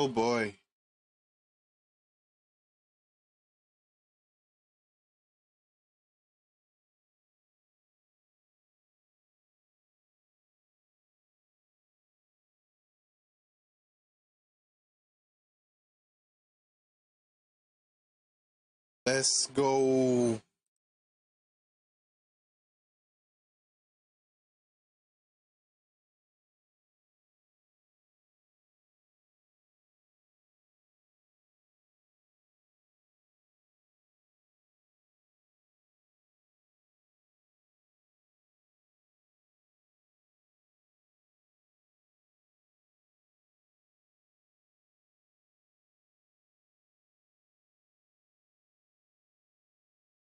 Oh boy. Let's go.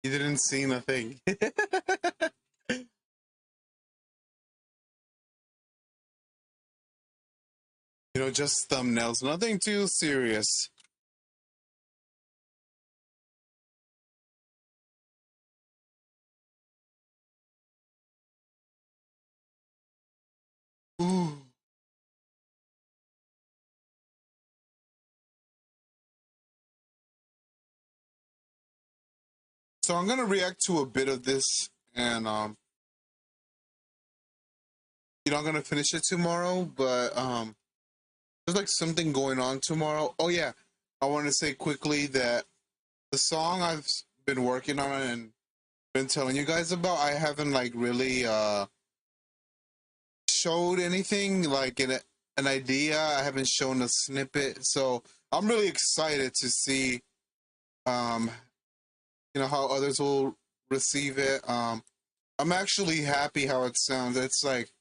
You didn't see nothing. Just thumbnails, nothing too serious. Ooh. So I'm gonna react to a bit of this, and I'm gonna finish it tomorrow. But there's like something going on tomorrow. Oh yeah, I want to say quickly that the song I've been working on and been telling you guys about, I haven't like really showed anything like an idea. I haven't shown a snippet, so I'm really excited to see um how others will receive it. I'm actually happy how it sounds. It's like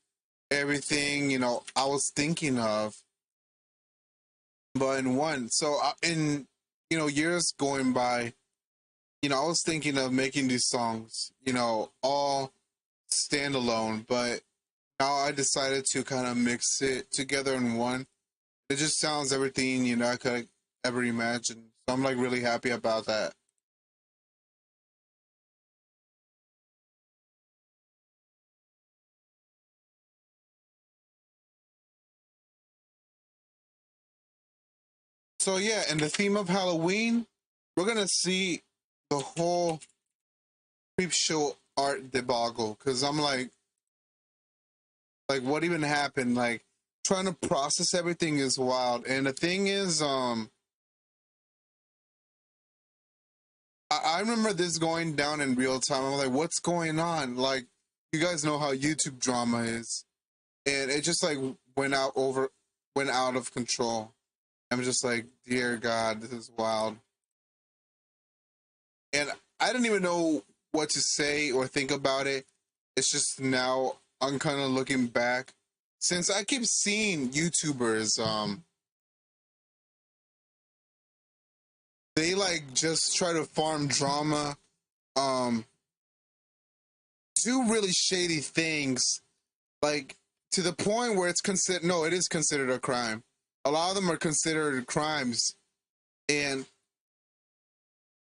everything I was thinking of, but in one. So in years going by, I was thinking of making these songs, all standalone, but now I decided to kind of mix it together in one. It just sounds everything I could ever imagine. So I'm like really happy about that. So yeah, and the theme of Halloween, we're gonna see the whole Creepshow Art debacle. Cause I'm like what even happened? Like trying to process everything is wild. And the thing is, I remember this going down in real time. I'm like, what's going on? Like, you guys know how YouTube drama is, and it just like went out of control. I'm just like, dear God, this is wild. And I didn't even know what to say or think about it. It's just now I'm kind of looking back since I keep seeing YouTubers, they like just try to farm drama, um, do really shady things, like to the point where it's considered no, it is considered a crime. A lot of them are considered crimes, and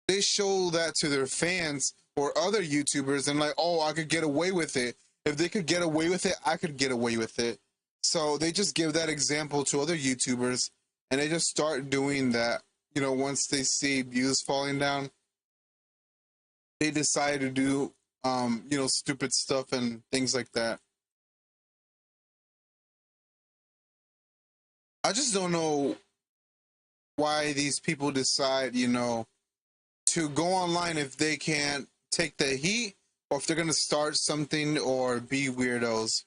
they show that to their fans or other YouTubers and like, oh, I could get away with it. If they could get away with it, I could get away with it. So they just give that example to other YouTubers and they just start doing that. Once they see views falling down, they decide to do stupid stuff and things like that. I just don't know why these people decide, to go online if they can't take the heat or if they're going to start something or be weirdos.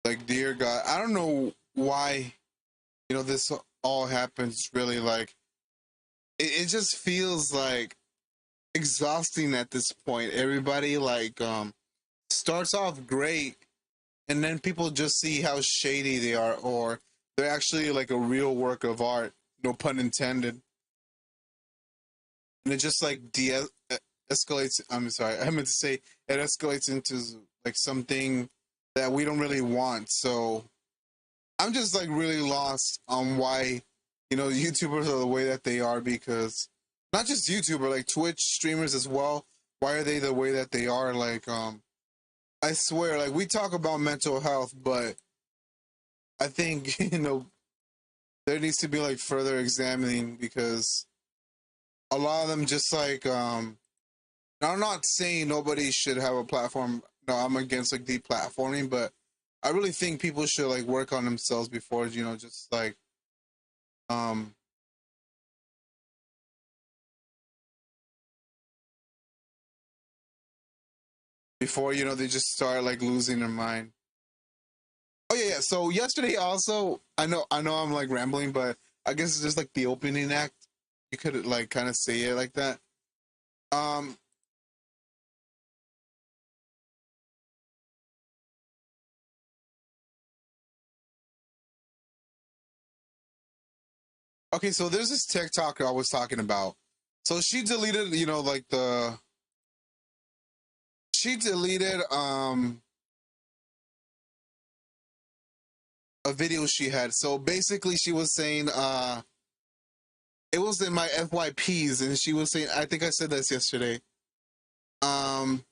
Like, dear God, I don't know why, this all happens really. Like, it just feels like exhausting at this point. Everybody, like, starts off great, and then people just see how shady they are, or they're actually like a real work of art, no pun intended. And it just like escalates. I'm sorry, I meant to say it escalates into like something that we don't really want. So I'm just like really lost on why YouTubers are the way that they are, because not just YouTuber, like Twitch streamers as well. Why are they the way that they are? Like I swear, like we talk about mental health, but I think there needs to be like further examining because a lot of them just like I'm not saying nobody should have a platform. No, I'm against like deplatforming, but I really think people should like work on themselves before just like um before they just start like losing their mind. Oh yeah, yeah. So yesterday also, I know I'm like rambling, but I guess it's just like the opening act. You could like kind of say it like that. Um, okay, so there's this TikToker I was talking about. So she deleted a video she had. So basically she was saying it was in my FYPs and she was saying I think I said this yesterday. Um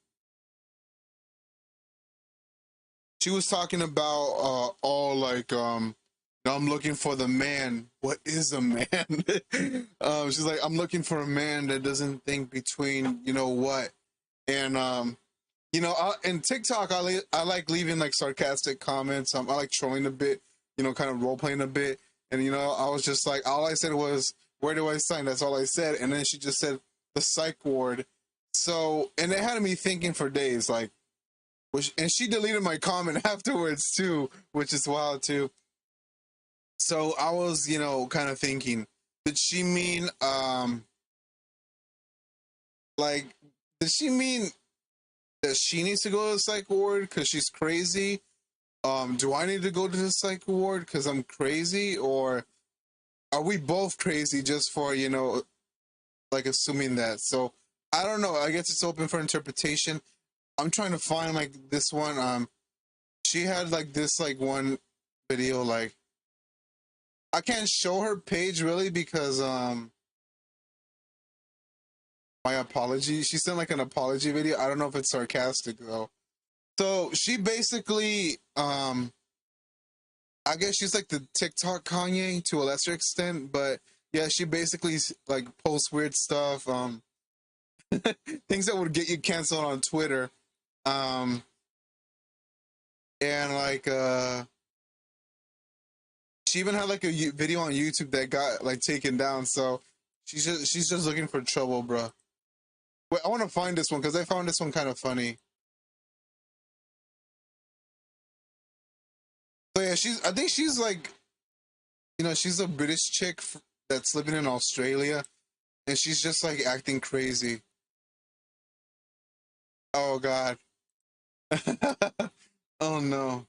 she was talking about all like now I'm looking for the man. What is a man? She's like, I'm looking for a man that doesn't think between what. And in TikTok, I like leaving like sarcastic comments. I like trolling a bit, kind of role playing a bit. And I was just like, all I said was, "Where do I sign?" That's all I said. And then she just said the psych ward. So, and it had me thinking for days, like, and she deleted my comment afterwards too, which is wild too. So I was, kind of thinking, did she mean, like, did she mean that she needs to go to the psych ward because she's crazy? Do I need to go to the psych ward because I'm crazy, or are we both crazy just for like assuming that? So I don't know. I guess it's open for interpretation. I'm trying to find like this one. She had like this like one video. Like I can't show her page really because my apology. She sent like an apology video. I don't know if it's sarcastic though. So she basically I guess she's like the TikTok Kanye to a lesser extent, but yeah, she basically like posts weird stuff, things that would get you canceled on Twitter, um, and like she even had like a video on YouTube that got like taken down. So she's just looking for trouble, bro. Wait, I want to find this one because I found this one kind of funny. So yeah, I think she's like she's a British chick that's living in Australia, and she's just like acting crazy. Oh God. Oh no.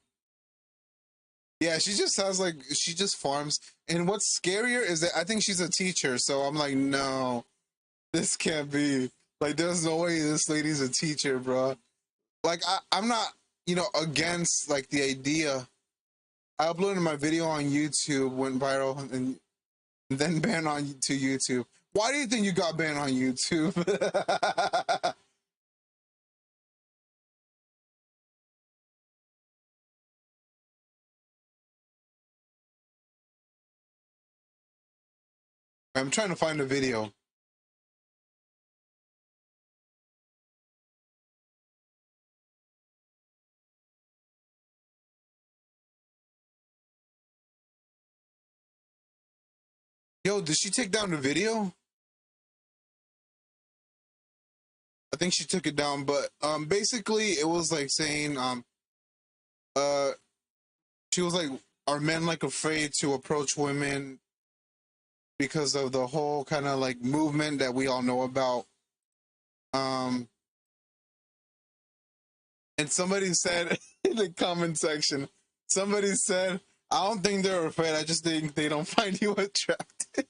Yeah, she just sounds like she just farms. And what's scarier is that I think she's a teacher. So I'm like, no, this can't be. Like, there's no way this lady's a teacher, bro. Like, I'm not, against like the idea. I uploaded my video on YouTube, went viral, and then banned on to YouTube. Why do you think you got banned on YouTube? I'm trying to find a video. Yo, did she take down the video? I think she took it down, but basically it was like saying uh she was like, are men like afraid to approach women because of the whole kind of like movement that we all know about? Um and somebody said in the comment section, somebody said, I don't think they're afraid, I just think they don't find you attractive.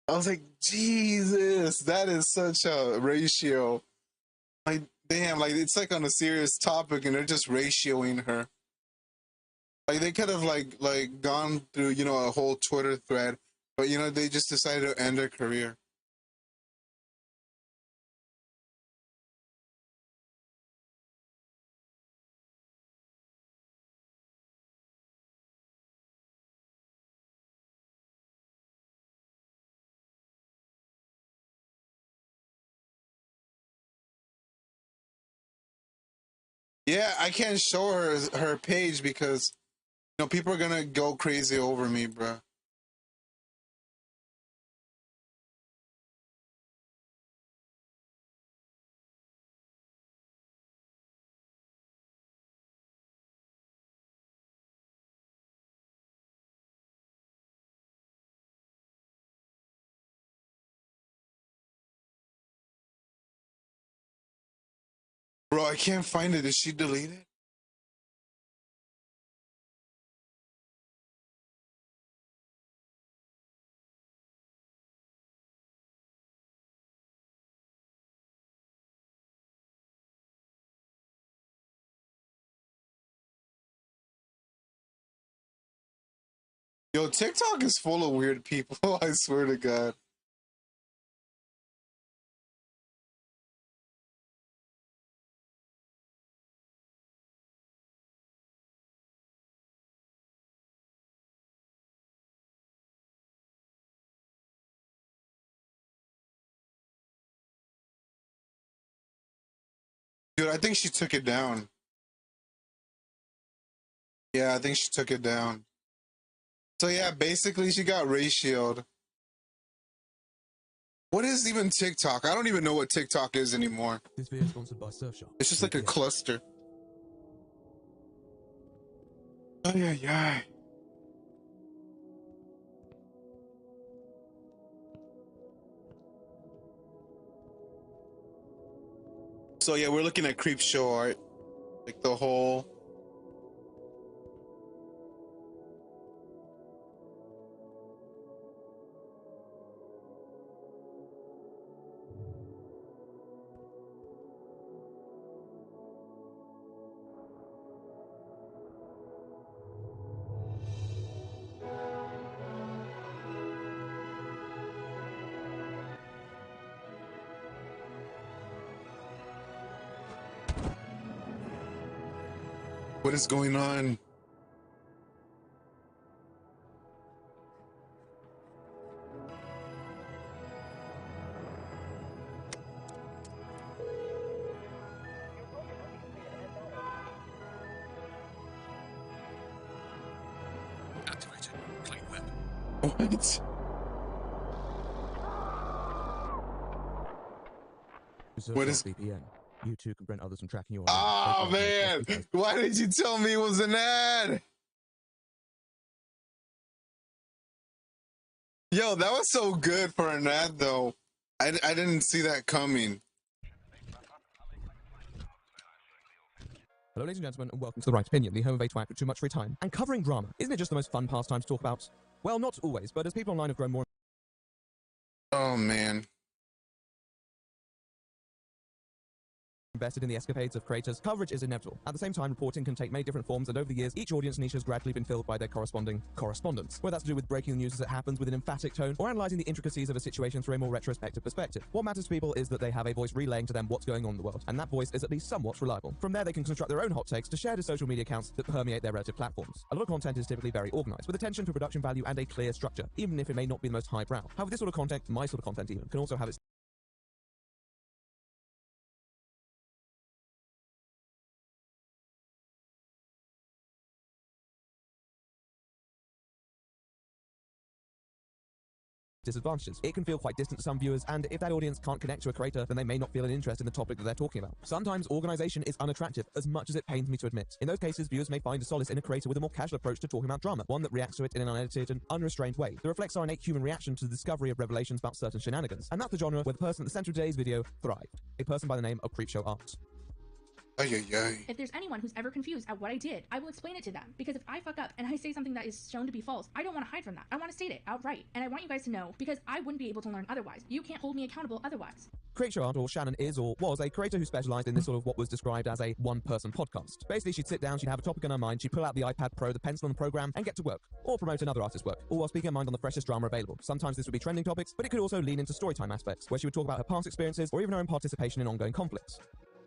I was like, Jesus, that is such a ratio. Like, damn, like it's like on a serious topic and they're just ratioing her. Like they could have like gone through a whole Twitter thread, but they just decided to end their career. Yeah, I can't show her page because people are gonna go crazy over me, bro. Bro, I can't find it. Did she delete it? Yo, TikTok is full of weird people. I swear to God. Dude, I think she took it down. Yeah, I think she took it down. So yeah, basically she got ratioed. What is even TikTok? I don't even know what TikTok is anymore. This video is sponsored by Surfshark. It's just like a cluster. Oh yeah. So yeah, we're looking at Creepshow Art. Like the whole... What is going on? Activated. Clean whip. What? What is VPN? You too can prevent others from tracking you. Oh man! Why did you tell me it was an ad? Yo, that was so good for an ad though. I didn't see that coming. Hello, ladies and gentlemen, and welcome to The Right Opinion, the home of a twat with too much free time and covering drama. Isn't it just the most fun pastime to talk about? Well, not always, but as people online have grown more Oh man. invested in the escapades of creators, coverage is inevitable. At the same time, reporting can take many different forms, and over the years, each audience niche has gradually been filled by their corresponding correspondence. Whether that's to do with breaking the news as it happens with an emphatic tone, or analysing the intricacies of a situation through a more retrospective perspective. What matters to people is that they have a voice relaying to them what's going on in the world, and that voice is at least somewhat reliable. From there, they can construct their own hot takes to share to social media accounts that permeate their relative platforms. A lot of content is typically very organised, with attention to production value and a clear structure, even if it may not be the most highbrow. However, this sort of content, my sort of content even, can also have its disadvantages. It can feel quite distant to some viewers, and if that audience can't connect to a creator, then they may not feel an interest in the topic that they're talking about. Sometimes organization is unattractive, as much as it pains me to admit. In those cases, viewers may find a solace in a creator with a more casual approach to talking about drama, one that reacts to it in an unedited and unrestrained way, that reflects our innate human reaction to the discovery of revelations about certain shenanigans. And that's the genre where the person at the center of today's video thrived. A person by the name of Creepshow Art. If there's anyone who's ever confused at what I did, I will explain it to them. Because if I fuck up and I say something that is shown to be false, I don't want to hide from that. I want to state it outright. And I want you guys to know, because I wouldn't be able to learn otherwise. You can't hold me accountable otherwise. Creepshow Art, or Shannon, is or was a creator who specialized in this sort of what was described as a one-person podcast. Basically, she'd sit down, she'd have a topic in her mind, she'd pull out the iPad Pro, the pencil and the program, and get to work. Or promote another artist's work. All while speaking her mind on the freshest drama available. Sometimes this would be trending topics, but it could also lean into storytime aspects, where she would talk about her past experiences, or even her own participation in ongoing conflicts.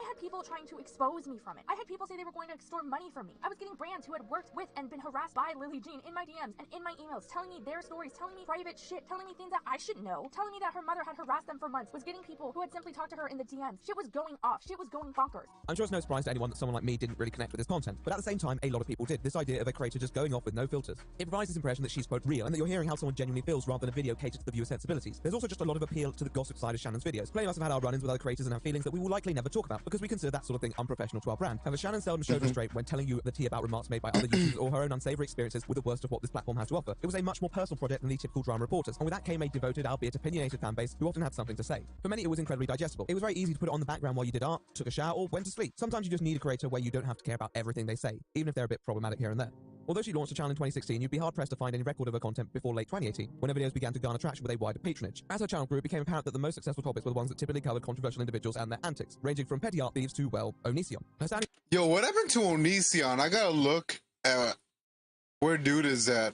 I had people trying to expose me from it. I had people say they were going to extort money from me. I was getting brands who had worked with and been harassed by Lily Jean in my DMs and in my emails, telling me their stories, telling me private shit, telling me things that I should know, telling me that her mother had harassed them for months, was getting people who had simply talked to her in the DMs. Shit was going off. Shit was going bonkers. I'm sure it's no surprise to anyone that someone like me didn't really connect with this content, but at the same time, a lot of people did. This idea of a creator just going off with no filters. It provides this impression that she's, quote, real, and that you're hearing how someone genuinely feels rather than a video catered to the viewer's sensibilities. There's also just a lot of appeal to the gossip side of Shannon's videos. Many of us have had our run-ins with other creators and have feelings that we will likely never talk about because we consider that sort of thing unprofessional to our brand. However, Shannon seldom showed restraint when telling you the tea about remarks made by other users or her own unsavory experiences with the worst of what this platform has to offer. It was a much more personal project than the typical drama reporters, and with that came a devoted, albeit opinionated fan base who often had something to say. For many, it was incredibly digestible. It was very easy to put it on the background while you did art, took a shower, or went to sleep. Sometimes you just need a creator where you don't have to care about everything they say, even if they're a bit problematic here and there. Although she launched the channel in 2016, you'd be hard-pressed to find any record of her content before late 2018, when her videos began to garner traction with a wider patronage. As her channel grew, it became apparent that the most successful topics were the ones that typically covered controversial individuals and their antics, ranging from petty art thieves to, well, Onision. Her sounding Yo, what happened to Onision? I gotta look at where dude is at.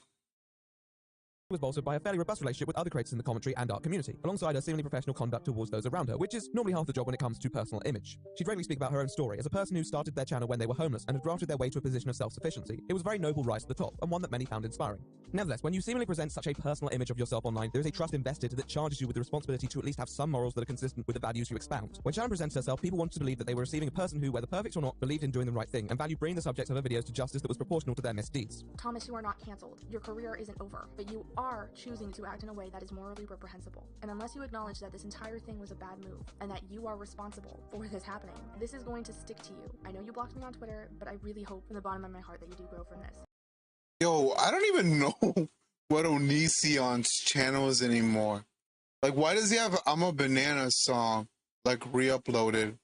was bolstered by a fairly robust relationship with other creators in the commentary and art community, alongside her seemingly professional conduct towards those around her, which is normally half the job when it comes to personal image. She'd regularly speak about her own story as a person who started their channel when they were homeless and had grafted their way to a position of self-sufficiency. It was a very noble rise to the top, and one that many found inspiring. Nevertheless, when you seemingly present such a personal image of yourself online, there is a trust invested that charges you with the responsibility to at least have some morals that are consistent with the values you expound. When Shannon presented herself, people wanted to believe that they were receiving a person who, whether perfect or not, believed in doing the right thing and valued bringing the subjects of her videos to justice that was proportional to their misdeeds. Thomas, you are not cancelled. Your career isn't over, but you are choosing to act in a way that is morally reprehensible. And unless you acknowledge that this entire thing was a bad move and that you are responsible for this happening, this is going to stick to you. I know you blocked me on Twitter, but I really hope from the bottom of my heart that you do grow from this. Yo, I don't even know what Onision's channel is anymore. Like, why does he have I'm a Banana song, like, re-uploaded?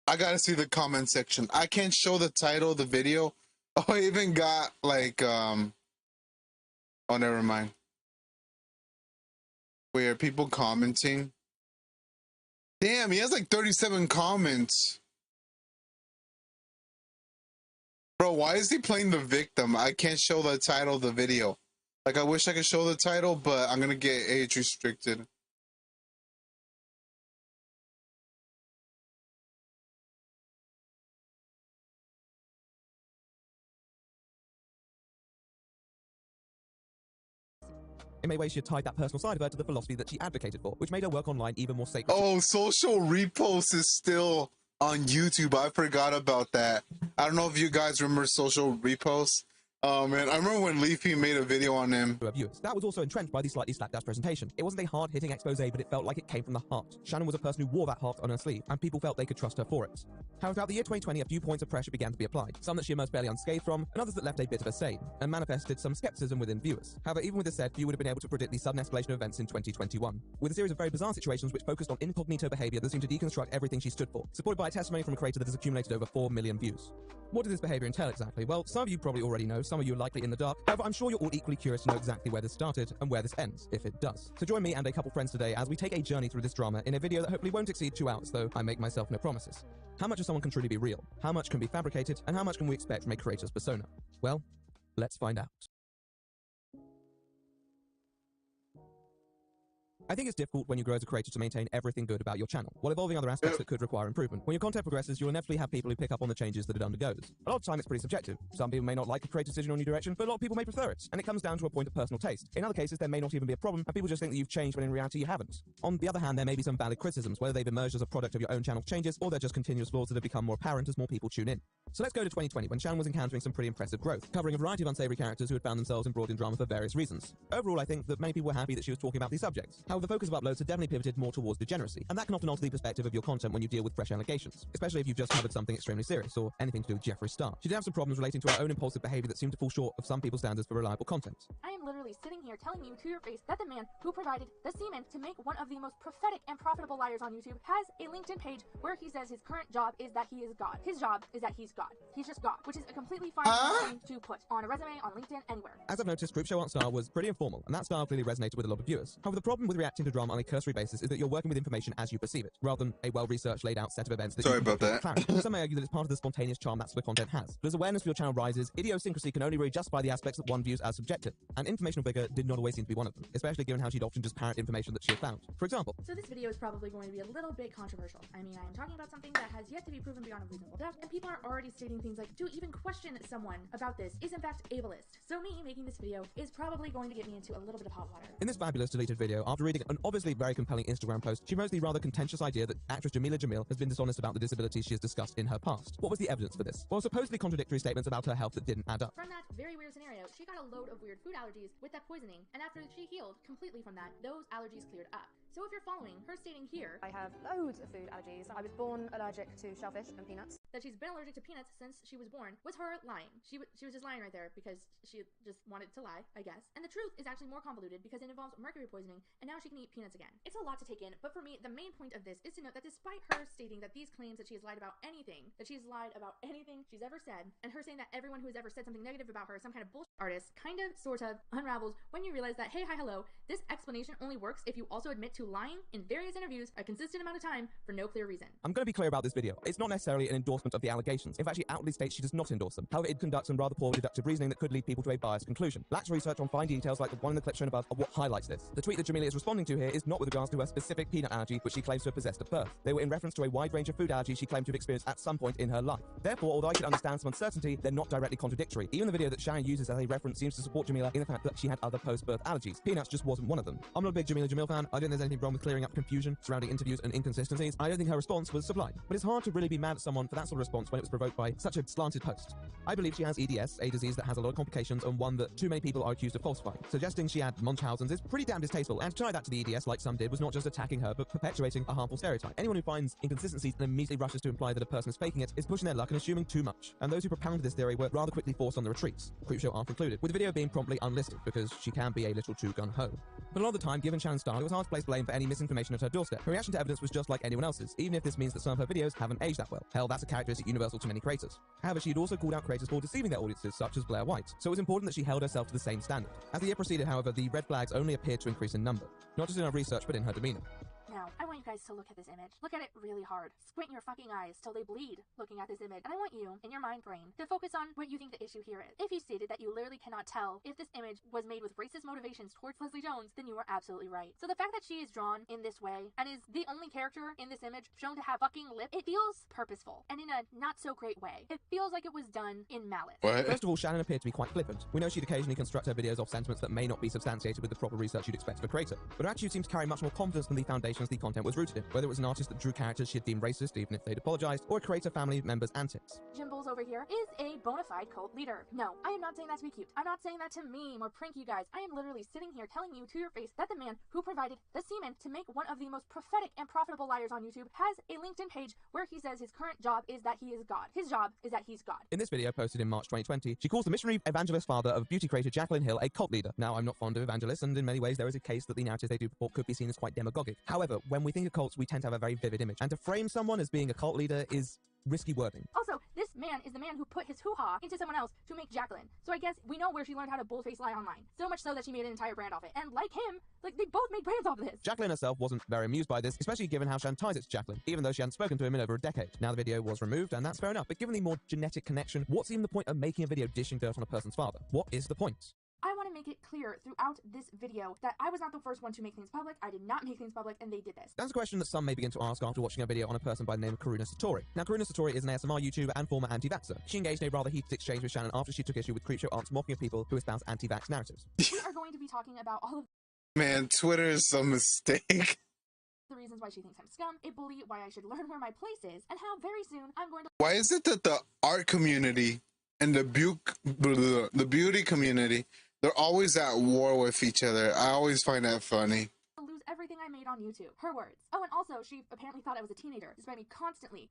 I gotta see the comment section. I can't show the title of the video. Oh, I even got, like, oh, never mind. Wait, are people commenting? Damn, he has, like, 37 comments. Bro, why is he playing the victim? I can't show the title of the video. Like, I wish I could show the title, but I'm gonna get age restricted. In many ways, she had tied that personal side of her to the philosophy that she advocated for, which made her work online even more sacred. Oh, social repost is still on YouTube. I forgot about that. I don't know if you guys remember social repost. Man, I remember when Leafy made a video on him. To her viewers. That was also entrenched by the slightly slapdash presentation. It wasn't a hard-hitting expose, but it felt like it came from the heart. Shannon was a person who wore that heart on her sleeve, and people felt they could trust her for it. However, throughout the year 2020, a few points of pressure began to be applied, some that she emerged barely unscathed from, and others that left a bit of a stain, and manifested some skepticism within viewers. However, even with this said, few would have been able to predict the sudden escalation of events in 2021, with a series of very bizarre situations which focused on incognito behavior that seemed to deconstruct everything she stood for, supported by a testimony from a creator that has accumulated over 4 million views. What did this behavior entail exactly? Well, some of you probably already know, some of you are likely in the dark. However, I'm sure you're all equally curious to know exactly where this started and where this ends, if it does. So join me and a couple friends today as we take a journey through this drama in a video that hopefully won't exceed 2 hours, though I make myself no promises. How much of someone can truly be real? How much can be fabricated? And how much can we expect from a creator's persona? Well, let's find out. I think it's difficult when you grow as a creator to maintain everything good about your channel, while evolving other aspects that could require improvement. When your content progresses, you'll inevitably have people who pick up on the changes that it undergoes. A lot of the time it's pretty subjective. Some people may not like a creative decision or new direction, but a lot of people may prefer it, and it comes down to a point of personal taste. In other cases, there may not even be a problem, and people just think that you've changed when in reality you haven't. On the other hand, there may be some valid criticisms, whether they've emerged as a product of your own channel's changes, or they're just continuous flaws that have become more apparent as more people tune in. So let's go to 2020, when Shannon was encountering some pretty impressive growth, covering a variety of unsavory characters who had found themselves embroiled in drama for various reasons. Overall, I think that many people were happy that she was talking about these subjects. However, the focus of uploads had definitely pivoted more towards degeneracy, and that can often alter the perspective of your content when you deal with fresh allegations, especially if you've just covered something extremely serious, or anything to do with Jeffree Star. She did have some problems relating to her own impulsive behavior that seemed to fall short of some people's standards for reliable content. I am literally sitting here telling you to your face that the man who provided the semen to make one of the most prophetic and profitable liars on YouTube has a LinkedIn page where he says his current job is that he is God. His job is that he's God. God. He's just God, which is a completely fine thing to put on a resume, on LinkedIn, anywhere. As I've noticed, Creepshow Art style was pretty informal, and that style clearly resonated with a lot of viewers. However, the problem with reacting to drama on a cursory basis is that you're working with information as you perceive it, rather than a well-researched, laid-out set of events that Sorry you can about that. clarity. Some may argue that it's part of the spontaneous charm that the content has. But as awareness for your channel rises, idiosyncrasy can only really justify the aspects that one views as subjective, and informational vigor did not always seem to be one of them, especially given how she'd often just parrot information that she had found. For example, so this video is probably going to be a little bit controversial. I mean, I am talking about something that has yet to be proven beyond a reasonable doubt, and people are already stating things like, to even question someone about this is in fact ableist. So me making this video is probably going to get me into a little bit of hot water. In this fabulous deleted video, after reading an obviously very compelling Instagram post, she promotes the rather contentious idea that actress Jamila Jamil has been dishonest about the disabilities she has discussed in her past. What was the evidence for this? Well, supposedly contradictory statements about her health that didn't add up. From that very weird scenario, she got a load of weird food allergies with that poisoning, and after she healed completely from that, those allergies cleared up. So if you're following her stating here, I have loads of food allergies. I was born allergic to shellfish and peanuts. That she's been allergic to peanuts since she was born, was her lying. She was just lying right there because she just wanted to lie, I guess. And the truth is actually more convoluted because it involves mercury poisoning, and now she can eat peanuts again. It's a lot to take in, but for me, the main point of this is to note that despite her stating that these claims that she has lied about anything, she's ever said, and her saying that everyone who has ever said something negative about her is some kind of bullshit artist, kind of, sort of, unravels when you realize that, hey, hi, hello, this explanation only works if you also admit to lying in various interviews a consistent amount of time for no clear reason. I'm going to be clear about this video. It's not necessarily an endorsement of the allegations. In fact, she outwardly states she does not endorse them. However, it conducts some rather poor deductive reasoning that could lead people to a biased conclusion. Lacks research on fine details like the one in the clip shown above are what highlights this. The tweet that Jamila is responding to here is not with regards to her specific peanut allergy, which she claims to have possessed at birth. They were in reference to a wide range of food allergies she claimed to have experienced at some point in her life. Therefore, although I could understand some uncertainty, they're not directly contradictory. Even the video that Shannon uses as a reference seems to support Jamila in the fact that she had other post-birth allergies. Peanuts just wasn't one of them. I'm not a big Jamila Jamil fan. I don't think there's anything wrong with clearing up confusion surrounding interviews and inconsistencies. I don't think her response was sublime. But it's hard to really be mad at someone for that sort of response when it was provoked by such a slanted post. I believe she has EDS, a disease that has a lot of complications and one that too many people are accused of falsifying. Suggesting she had Munchausen's is pretty damn distasteful, and to tie that to the EDS like some did was not just attacking her, but perpetuating a harmful stereotype. Anyone who finds inconsistencies and immediately rushes to imply that a person is faking it is pushing their luck and assuming too much. And those who propounded this theory were rather quickly forced on the retreats, Creepshow Art included, with the video being promptly unlisted because she can be a little too gung-ho. But a lot of the time, given Shannon's style, it was hard to place blame for any misinformation at her doorstep. Her reaction to evidence was just like anyone else's, even if this means that some of her videos haven't aged that well. Hell, that's a characteristic universal to many creators. However, she had also called out creators for deceiving their audiences, such as Blair White, so it was important that she held herself to the same standard. As the year proceeded, however, the red flags only appeared to increase in number, not just in her research, but in her demeanor. Now, I want you guys to look at this image. Look at it really hard. Squint your fucking eyes till they bleed looking at this image. And I want you, in your mind brain, to focus on what you think the issue here is. If you stated that you literally cannot tell if this image was made with racist motivations towards Leslie Jones, then you are absolutely right. So the fact that she is drawn in this way, and is the only character in this image shown to have fucking lip, it feels purposeful, and in a not-so-great way. It feels like it was done in malice. What? First of all, Shannon appeared to be quite flippant. We know she'd occasionally construct her videos off sentiments that may not be substantiated with the proper research you'd expect of a creator, but her attitude seems to carry much more confidence than the foundations the content was rooted in, whether it was an artist that drew characters she had deemed racist even if they'd apologized, or a creator family member's antics. Jim Bulls over here is a bona fide cult leader. No, I am not saying that to be cute. I'm not saying that to meme or prank you guys. I am literally sitting here telling you to your face that the man who provided the semen to make one of the most prophetic and profitable liars on YouTube has a LinkedIn page where he says his current job is that he is God. His job is that he's God. In this video posted in March 2020, she calls the missionary evangelist father of beauty creator Jacqueline Hill a cult leader. Now, I'm not fond of evangelists, and in many ways there is a case that the narrative they do purport could be seen as quite demagogic. However, when we think of cults, we tend to have a very vivid image, and to frame someone as being a cult leader is risky wording. Also, this man is the man who put his hoo-ha into someone else to make Jacqueline. So I guess we know where she learned how to bullface lie online. So much so that she made an entire brand off it. And like him, like they both made brands off of this. Jacqueline herself wasn't very amused by this, especially given how Shan ties it to Jacqueline, even though she hadn't spoken to him in over a decade. Now the video was removed, and that's fair enough, but given the more genetic connection, what's even the point of making a video dishing dirt on a person's father? What is the point? I want to make it clear throughout this video that I was not the first one to make things public. I did not make things public, and they did this. That's a question that some may begin to ask after watching a video on a person by the name of Karuna Satori. Now, Karuna Satori is an ASMR YouTuber and former anti-vaxxer. She engaged in a rather heated exchange with Shannon after she took issue with Creepshow Art's mocking of people who espouse anti-vax narratives. We are going to be talking about all of Man, Twitter is a mistake. the reasons why she thinks I'm scum, a bully, why I should learn where my place is, and how very soon I'm going to Why is it that the art community and the beauty community, they're always at war with each other? I always find that funny. lose everything I made on YouTube. Her words. Oh, and also, she apparently thought I was a teenager, despite me constantly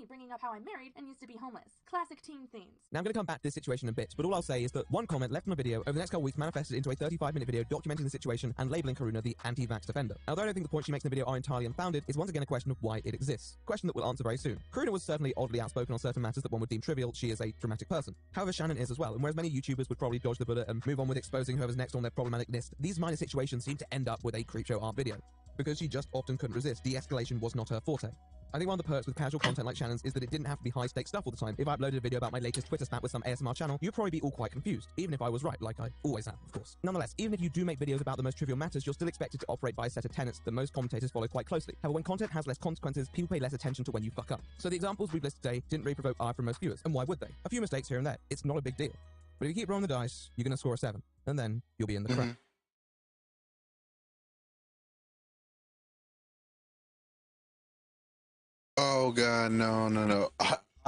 bringing up how I'm married and used to be homeless. Classic teen themes. Now I'm going to come back to this situation in a bit, but all I'll say is that one comment left on a video over the next couple weeks manifested into a 35-minute video documenting the situation and labeling Karuna the anti-vax defender. Although I don't think the points she makes in the video are entirely unfounded, it's once again a question of why it exists. A question that we'll answer very soon. Karuna was certainly oddly outspoken on certain matters that one would deem trivial. She is a dramatic person. However, Shannon is as well, and whereas many YouTubers would probably dodge the bullet and move on with exposing whoever's next on their problematic list, these minor situations seem to end up with a Creepshow Art video. Because she just often couldn't resist, de-escalation was not her forte. I think one of the perks with casual content like Shannon's is that it didn't have to be high-stakes stuff all the time. If I uploaded a video about my latest Twitter spat with some ASMR channel, you'd probably be all quite confused, even if I was right, like I always am, of course. Nonetheless, even if you do make videos about the most trivial matters, you're still expected to operate by a set of tenets that most commentators follow quite closely. However, when content has less consequences, people pay less attention to when you fuck up. So the examples we've listed today didn't really provoke ire from most viewers, and why would they? A few mistakes here and there. It's not a big deal. But if you keep rolling the dice, you're gonna score a 7, and then you'll be in the crap. Oh god, no.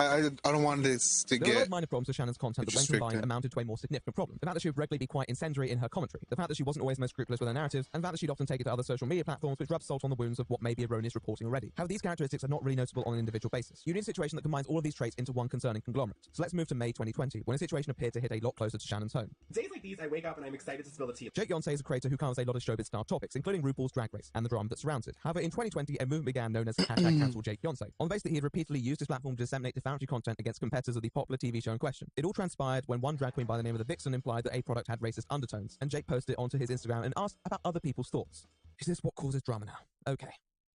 I don't want this to There are a lot get of minor problems with Shannon's content that, when combined, amounted to a more significant problem. The fact that she would regularly be quite incendiary in her commentary, the fact that she wasn't always most scrupulous with her narratives, and the fact that she'd often take it to other social media platforms which rubs salt on the wounds of what may be erroneous reporting already. However, these characteristics are not really noticeable on an individual basis. You need a situation that combines all of these traits into one concerning conglomerate. So let's move to May 2020, when a situation appeared to hit a lot closer to Shannon's home. Days like these, I wake up and I'm excited to spill the tea. Jake Yonsei is a creator who covers a lot of showbiz-style topics, including RuPaul's Drag Race and the drama that surrounds it. However, in 2020, a movement began known as #CancelJakeYonsei, on the basis that he had repeatedly used his platform to disseminate defamatory content against competitors of the popular TV show in question. It all transpired when one drag queen by the name of the Vixen implied that a product had racist undertones, and Jake posted it onto his Instagram and asked about other people's thoughts. Is this what causes drama now? Okay.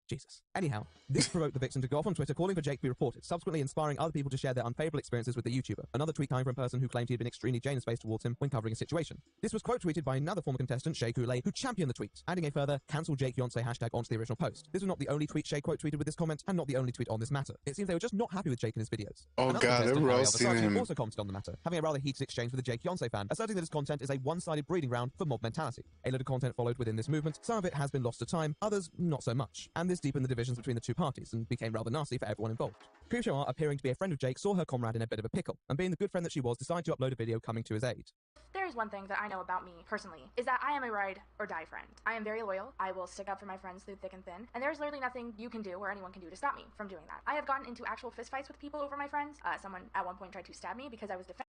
Jesus. Anyhow, this provoked the Vixen to go off on Twitter calling for Jake to be reported, subsequently inspiring other people to share their unfavorable experiences with the YouTuber. Another tweet coming from a person who claimed he had been extremely Janus-faced towards him when covering a situation. This was quote tweeted by another former contestant, Shay Kool-Aid, who championed the tweet, adding a further "cancel Jake Yonsei" hashtag onto the original post. This was not the only tweet Shay quote tweeted with this comment, and not the only tweet on this matter. It seems they were just not happy with Jake and his videos. Oh Another god, they're contestant, roasting him. also commented on the matter, having a rather heated exchange with the Jake Yonsei fan, asserting that his content is a one-sided breeding ground for mob mentality. A lot of content followed within this movement. Some of it has been lost to time, others not so much, and this deepened the divisions between the two parties and became rather nasty for everyone involved. Creepshow Art, appearing to be a friend of Jake, saw her comrade in a bit of a pickle, and being the good friend that she was, decided to upload a video coming to his aid. There's one thing that I know about me personally, is that I am a ride or die friend. I am very loyal, I will stick up for my friends through thick and thin, and there's literally nothing you can do or anyone can do to stop me from doing that. I have gotten into actual fistfights with people over my friends. Someone at one point tried to stab me because I was defending.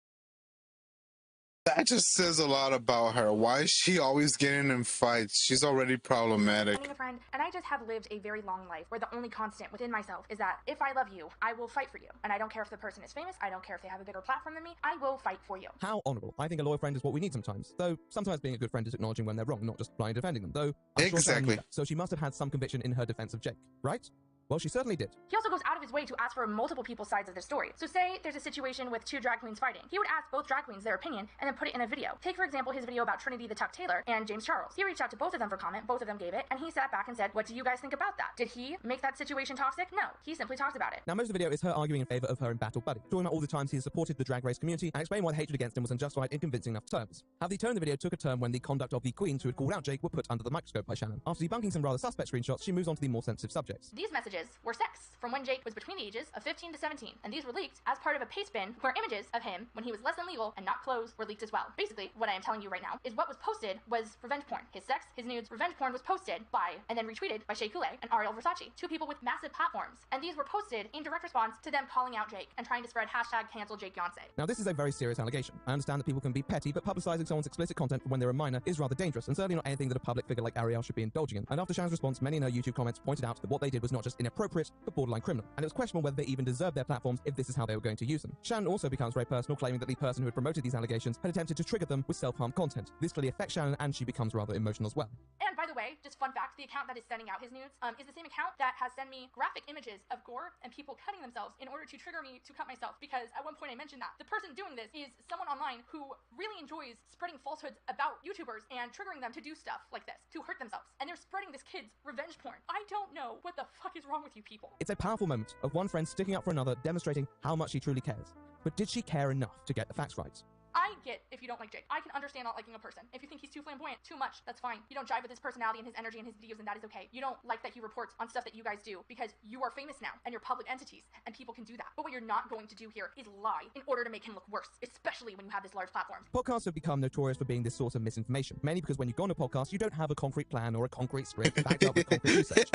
That just says a lot about her. Why is she always getting in fights? She's already problematic. A friend, and I just have lived a very long life where the only constant within myself is that if I love you, I will fight for you. And I don't care if the person is famous, I don't care if they have a bigger platform than me, I will fight for you. How honourable. I think a loyal friend is what we need sometimes. Though, sometimes being a good friend is acknowledging when they're wrong, not just blindly defending them. Though, I'm sure Shannon knew that. So she must have had some conviction in her defense of Jake, right? Well, she certainly did. He also goes out of his way to ask for multiple people's sides of the story. So say there's a situation with two drag queens fighting. He would ask both drag queens their opinion and then put it in a video. Take, for example, his video about Trinity the Tuck Taylor and James Charles. He reached out to both of them for comment, both of them gave it, and he sat back and said, what do you guys think about that? Did he make that situation toxic? No. He simply talked about it. Now, most of the video is her arguing in favour of her embattled buddy, talking about all the times he has supported the drag race community and explaining why the hatred against him was unjustified in convincing enough terms. How the tone of the video took a turn when the conduct of the queens who had called out Jake were put under the microscope by Shannon. After debunking some rather suspect screenshots, she moves on to the more sensitive subjects. These messages were sex from when Jake was between the ages of 15 to 17, and these were leaked as part of a paste bin where images of him when he was less than legal and not clothes were leaked as well. Basically, what I am telling you right now is what was posted was revenge porn. His sex, his nudes, revenge porn was posted by, and then retweeted by Shay Kool-Aid and Ariel Versace, two people with massive platforms, and these were posted in direct response to them calling out Jake and trying to spread hashtag cancel Jake Yonsei. Now, this is a very serious allegation. I understand that people can be petty, but publicizing someone's explicit content when they're a minor is rather dangerous, and certainly not anything that a public figure like Ariel should be indulging in. And after Shannon's response, many in her YouTube comments pointed out that what they did was not just inappropriate, but borderline criminal, and it was questionable whether they even deserved their platforms if this is how they were going to use them. Shannon also becomes very personal, claiming that the person who had promoted these allegations had attempted to trigger them with self-harm content. This clearly affects Shannon, and she becomes rather emotional as well. And by the way, just fun fact, the account that is sending out his nudes is the same account that has sent me graphic images of gore and people cutting themselves in order to trigger me to cut myself, because at one point I mentioned that the person doing this is someone online who really enjoys spreading falsehoods about YouTubers and triggering them to do stuff like this, to hurt themselves. And they're spreading this kid's revenge porn. I don't know what the fuck is wrong with you people. It's a powerful moment of one friend sticking up for another, demonstrating how much she truly cares. But did she care enough to get the facts right? I get if you don't like Jake. I can understand not liking a person. If you think he's too flamboyant, too much, that's fine. You don't jive with his personality and his energy and his videos, and that is okay. You don't like that he reports on stuff that you guys do because you are famous now and you're public entities and people can do that. But what you're not going to do here is lie in order to make him look worse, especially when you have this large platform. Podcasts have become notorious for being this source of misinformation, mainly because when you go on a podcast, you don't have a concrete plan or a concrete script backed up with concrete research.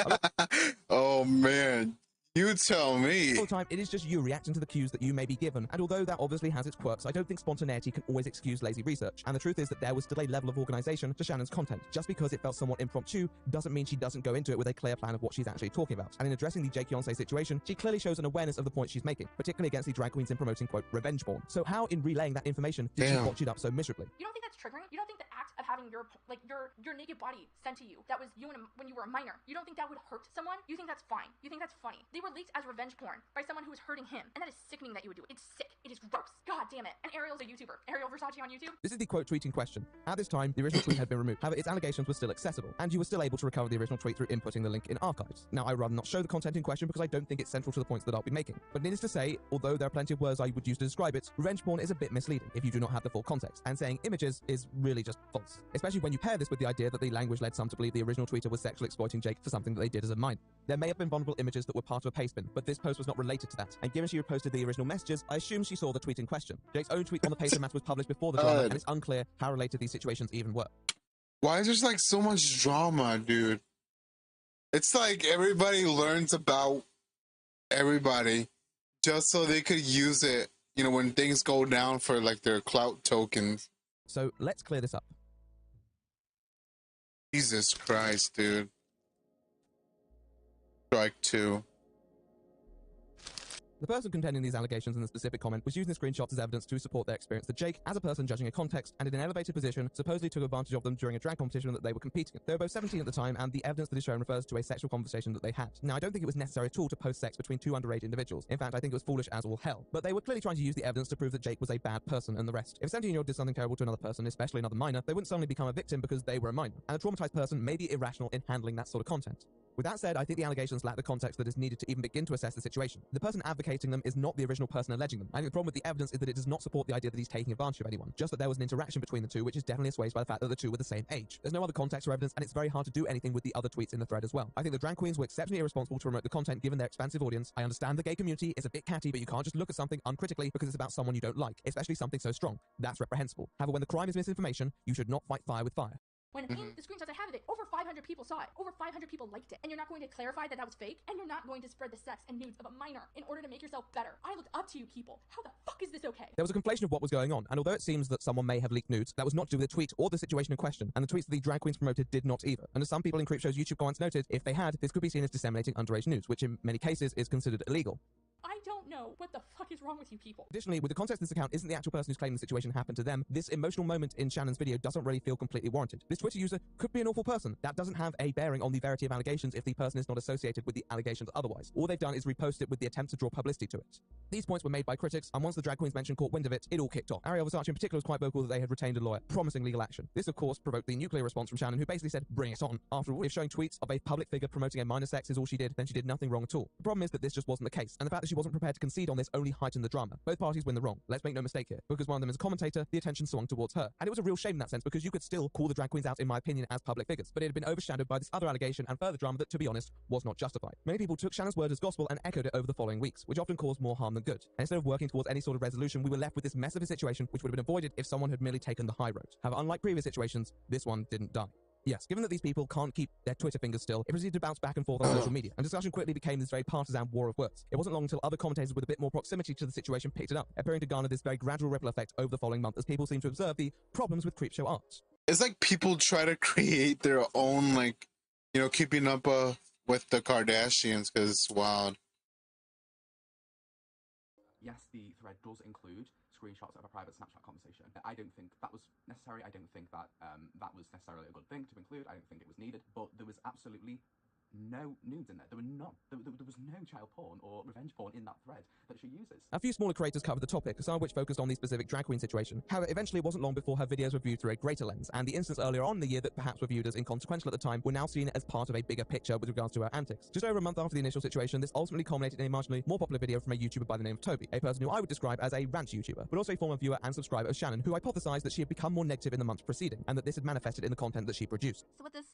Oh man, you tell me. All the time, it is just you reacting to the cues that you may be given, and although that obviously has its quirks, I don't think spontaneity can always excuse lazy research. And the truth is that there was still a level of organization to Shannon's content. Just because it felt somewhat impromptu doesn't mean she doesn't go into it with a clear plan of what she's actually talking about. And in addressing the Jake Yonsei situation, she clearly shows an awareness of the points she's making, particularly against the drag queens in promoting, quote, revenge porn. So how, in relaying that information, did she botch it up so miserably? You don't think that's triggering? You don't think the act of having your naked body sent to you that was you when you were a minor, you don't think that would hurt someone? You think that's fine? You think that's funny? They were leaked as revenge porn by someone who was hurting him, and that is sickening that you would do it. It's sick. It is gross. God damn it. And Ariel's a YouTuber. Ariel Versace on YouTube. This is the quote tweet in question. At this time, the original tweet had been removed. However, its allegations were still accessible, and you were still able to recover the original tweet through inputting the link in archives. Now, I'd rather not show the content in question because I don't think it's central to the points that I'll be making. But needless to say, although there are plenty of words I would use to describe it, revenge porn is a bit misleading if you do not have the full context, and saying images is really just false. Especially when you pair this with the idea that the language led some to believe the original tweeter was sexually exploiting Jake for something that they did as a minor. There may have been vulnerable images that were part of a paste bin, but this post was not related to that, and given she reposted the original messages, I assume she saw the tweet in question. Jake's own tweet on the paste bin matter was published before the drama, and it's unclear how related these situations even were. Why is there like so much drama, dude? It's like everybody learns about everybody just so they could use it, you know, when things go down for like their clout tokens. So let's clear this up. Jesus Christ, dude. Strike two. The person contending these allegations in the specific comment was using the screenshots as evidence to support their experience that Jake, as a person judging a context and in an elevated position, supposedly took advantage of them during a drag competition that they were competing in. They were both 17 at the time, and the evidence that is shown refers to a sexual conversation that they had. Now, I don't think it was necessary at all to post sex between two underage individuals. In fact, I think it was foolish as all hell. But they were clearly trying to use the evidence to prove that Jake was a bad person and the rest. If a 17-year-old did something terrible to another person, especially another minor, they wouldn't suddenly become a victim because they were a minor. And a traumatized person may be irrational in handling that sort of content. With that said, I think the allegations lack the context that is needed to even begin to assess the situation. The person advocating them is not the original person alleging them. I think the problem with the evidence is that it does not support the idea that he's taking advantage of anyone, just that there was an interaction between the two, which is definitely assuaged by the fact that the two were the same age. There's no other context or evidence, and it's very hard to do anything with the other tweets in the thread as well. I think the drag queens were exceptionally irresponsible to promote the content given their expansive audience. I understand the gay community is a bit catty, but you can't just look at something uncritically because it's about someone you don't like, especially something so strong. That's reprehensible. However, when the crime is misinformation, you should not fight fire with fire. When in the screenshots I have of it, over 500 people saw it. Over 500 people liked it. And you're not going to clarify that that was fake? And you're not going to spread the sex and nudes of a minor in order to make yourself better. I looked up to you people. How the fuck is this okay? There was a conflation of what was going on, and although it seems that someone may have leaked nudes, that was not to do with the tweet or the situation in question, and the tweets that the drag queens promoted did not either. And as some people in Creepshow's YouTube comments noted, if they had, this could be seen as disseminating underage nudes, which in many cases is considered illegal. I don't know what the fuck is wrong with you people. Additionally, with the context of this account isn't the actual person who's claiming the situation happened to them, this emotional moment in Shannon's video doesn't really feel completely warranted. This Twitter user could be an awful person. That doesn't have a bearing on the verity of allegations if the person is not associated with the allegations otherwise. All they've done is repost it with the attempt to draw publicity to it. These points were made by critics, and once the drag queens mentioned caught wind of it, it all kicked off. Ariel Versace in particular was quite vocal that they had retained a lawyer, promising legal action. This, of course, provoked the nuclear response from Shannon, who basically said, bring it on. After all, if showing tweets of a public figure promoting a minor sex is all she did, then she did nothing wrong at all. The problem is that this just wasn't the case, and the fact that she wasn't prepared to concede on this only heightened the drama. Both parties win the wrong. Let's make no mistake here, because one of them is a commentator, the attention swung towards her. And it was a real shame in that sense, because you could still call the drag queens out, in my opinion, as public figures, but it had been overshadowed by this other allegation and further drama that, to be honest, was not justified. Many people took Shannon's word as gospel and echoed it over the following weeks, which often caused more harm than good. And instead of working towards any sort of resolution, we were left with this mess of a situation which would have been avoided if someone had merely taken the high road. However, unlike previous situations, this one didn't die. Yes, given that these people can't keep their Twitter fingers still, it proceeded to bounce back and forth on social media, and discussion quickly became this very partisan war of words. It wasn't long until other commentators with a bit more proximity to the situation picked it up, appearing to garner this very gradual ripple effect over the following month as people seem to observe the problems with Creepshow Art. It's like people try to create their own, like, you know, keeping up with the Kardashians, because it's wild. Yes, the thread does include screenshots of a private Snapchat conversation. I don't think that was necessary. I don't think that that was necessarily a good thing to include. I don't think it was needed. But there was absolutely no nudes in there. There was no child porn or revenge porn in that thread that she uses. A few smaller creators covered the topic, some of which focused on the specific drag queen situation. However, eventually it wasn't long before her videos were viewed through a greater lens, and the instance earlier on in the year that perhaps were viewed as inconsequential at the time were now seen as part of a bigger picture with regards to her antics. Just over a month after the initial situation, this ultimately culminated in a marginally more popular video from a YouTuber by the name of Toby, a person who I would describe as a rant YouTuber, but also a former viewer and subscriber of Shannon, who hypothesized that she had become more negative in the months preceding, and that this had manifested in the content that she produced. So with this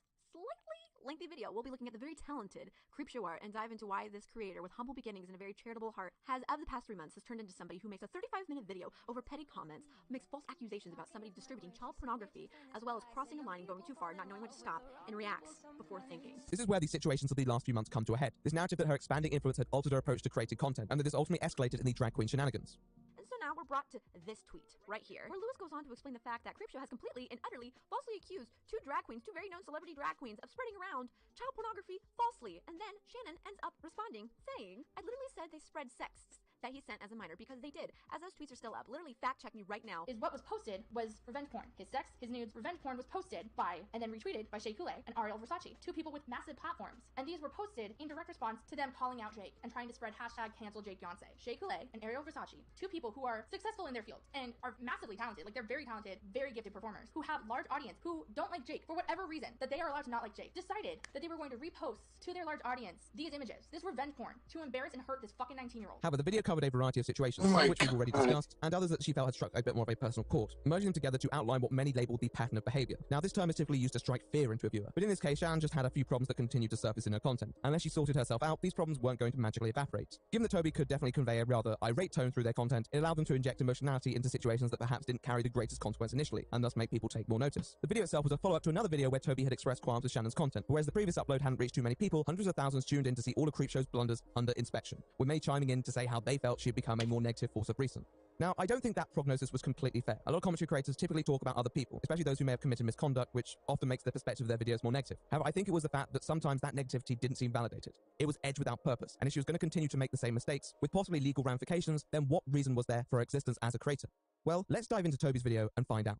lengthy video, we'll be looking at the very talented Creepshow Art and dive into why this creator with humble beginnings and a very charitable heart has, of the past 3 months, has turned into somebody who makes a 35-minute video over petty comments, makes false accusations about somebody distributing child pornography, as well as crossing a line and going too far, not knowing when to stop, and reacts before thinking. This is where the situations of the last few months come to a head. This narrative that her expanding influence had altered her approach to creating content, and that this ultimately escalated in the drag queen shenanigans. And so now we're brought to this tweet right here, where Lewis goes on to explain the fact that Creepshow has completely and utterly falsely accused two drag queens, two very known celebrity drag queens, of spreading around child pornography falsely. And then Shannon ends up responding, saying, I literally said they spread sexts that he sent as a minor, because they did. As those tweets are still up, literally fact check me right now. Is what was posted was revenge porn. His sex, his nudes, revenge porn was posted by, and then retweeted by Shea Coulee and Ariel Versace, two people with massive platforms. And these were posted in direct response to them calling out Jake and trying to spread hashtag cancel Jake Beyonce. Shea Coulee and Ariel Versace, two people who are successful in their field and are massively talented, like they're very talented, very gifted performers, who have large audience, who don't like Jake for whatever reason that they are allowed to not like Jake, decided that they were going to repost to their large audience these images, this revenge porn, to embarrass and hurt this fucking 19-year-old. However, the video covered a variety of situations, some of which we've already discussed, and others that she felt had struck a bit more of a personal chord, merging them together to outline what many labelled the pattern of behaviour. Now, this term is typically used to strike fear into a viewer, but in this case, Shannon just had a few problems that continued to surface in her content. Unless she sorted herself out, these problems weren't going to magically evaporate. Given that Toby could definitely convey a rather irate tone through their content, it allowed them to inject emotionality into situations that perhaps didn't carry the greatest consequence initially, and thus make people take more notice. The video itself was a follow-up to another video where Toby had expressed qualms with Shannon's content, whereas the previous upload hadn't reached too many people, hundreds of thousands tuned in to see all of Creepshow's blunders under inspection, with many chiming in to say how they felt she had become a more negative force of recent. Now, I don't think that prognosis was completely fair. A lot of commentary creators typically talk about other people, especially those who may have committed misconduct, which often makes the perspective of their videos more negative. However, I think it was the fact that sometimes that negativity didn't seem validated. It was edged without purpose, and if she was going to continue to make the same mistakes, with possibly legal ramifications, then what reason was there for her existence as a creator? Well, let's dive into Toby's video and find out.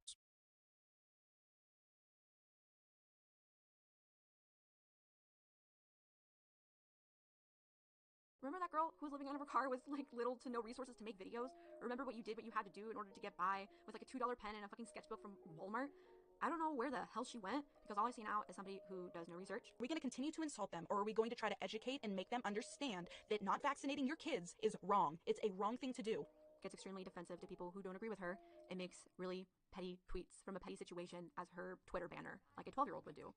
Remember that girl who was living out of her car with like little to no resources to make videos? Remember what you had to do in order to get by with like a $2 pen and a fucking sketchbook from Walmart? I don't know where the hell she went, because all I see now is somebody who does no research. Are we going to continue to insult them, or are we going to try to educate and make them understand that not vaccinating your kids is wrong? It's a wrong thing to do. Gets extremely defensive to people who don't agree with her and makes really petty tweets from a petty situation as her Twitter banner, like a 12-year-old would do.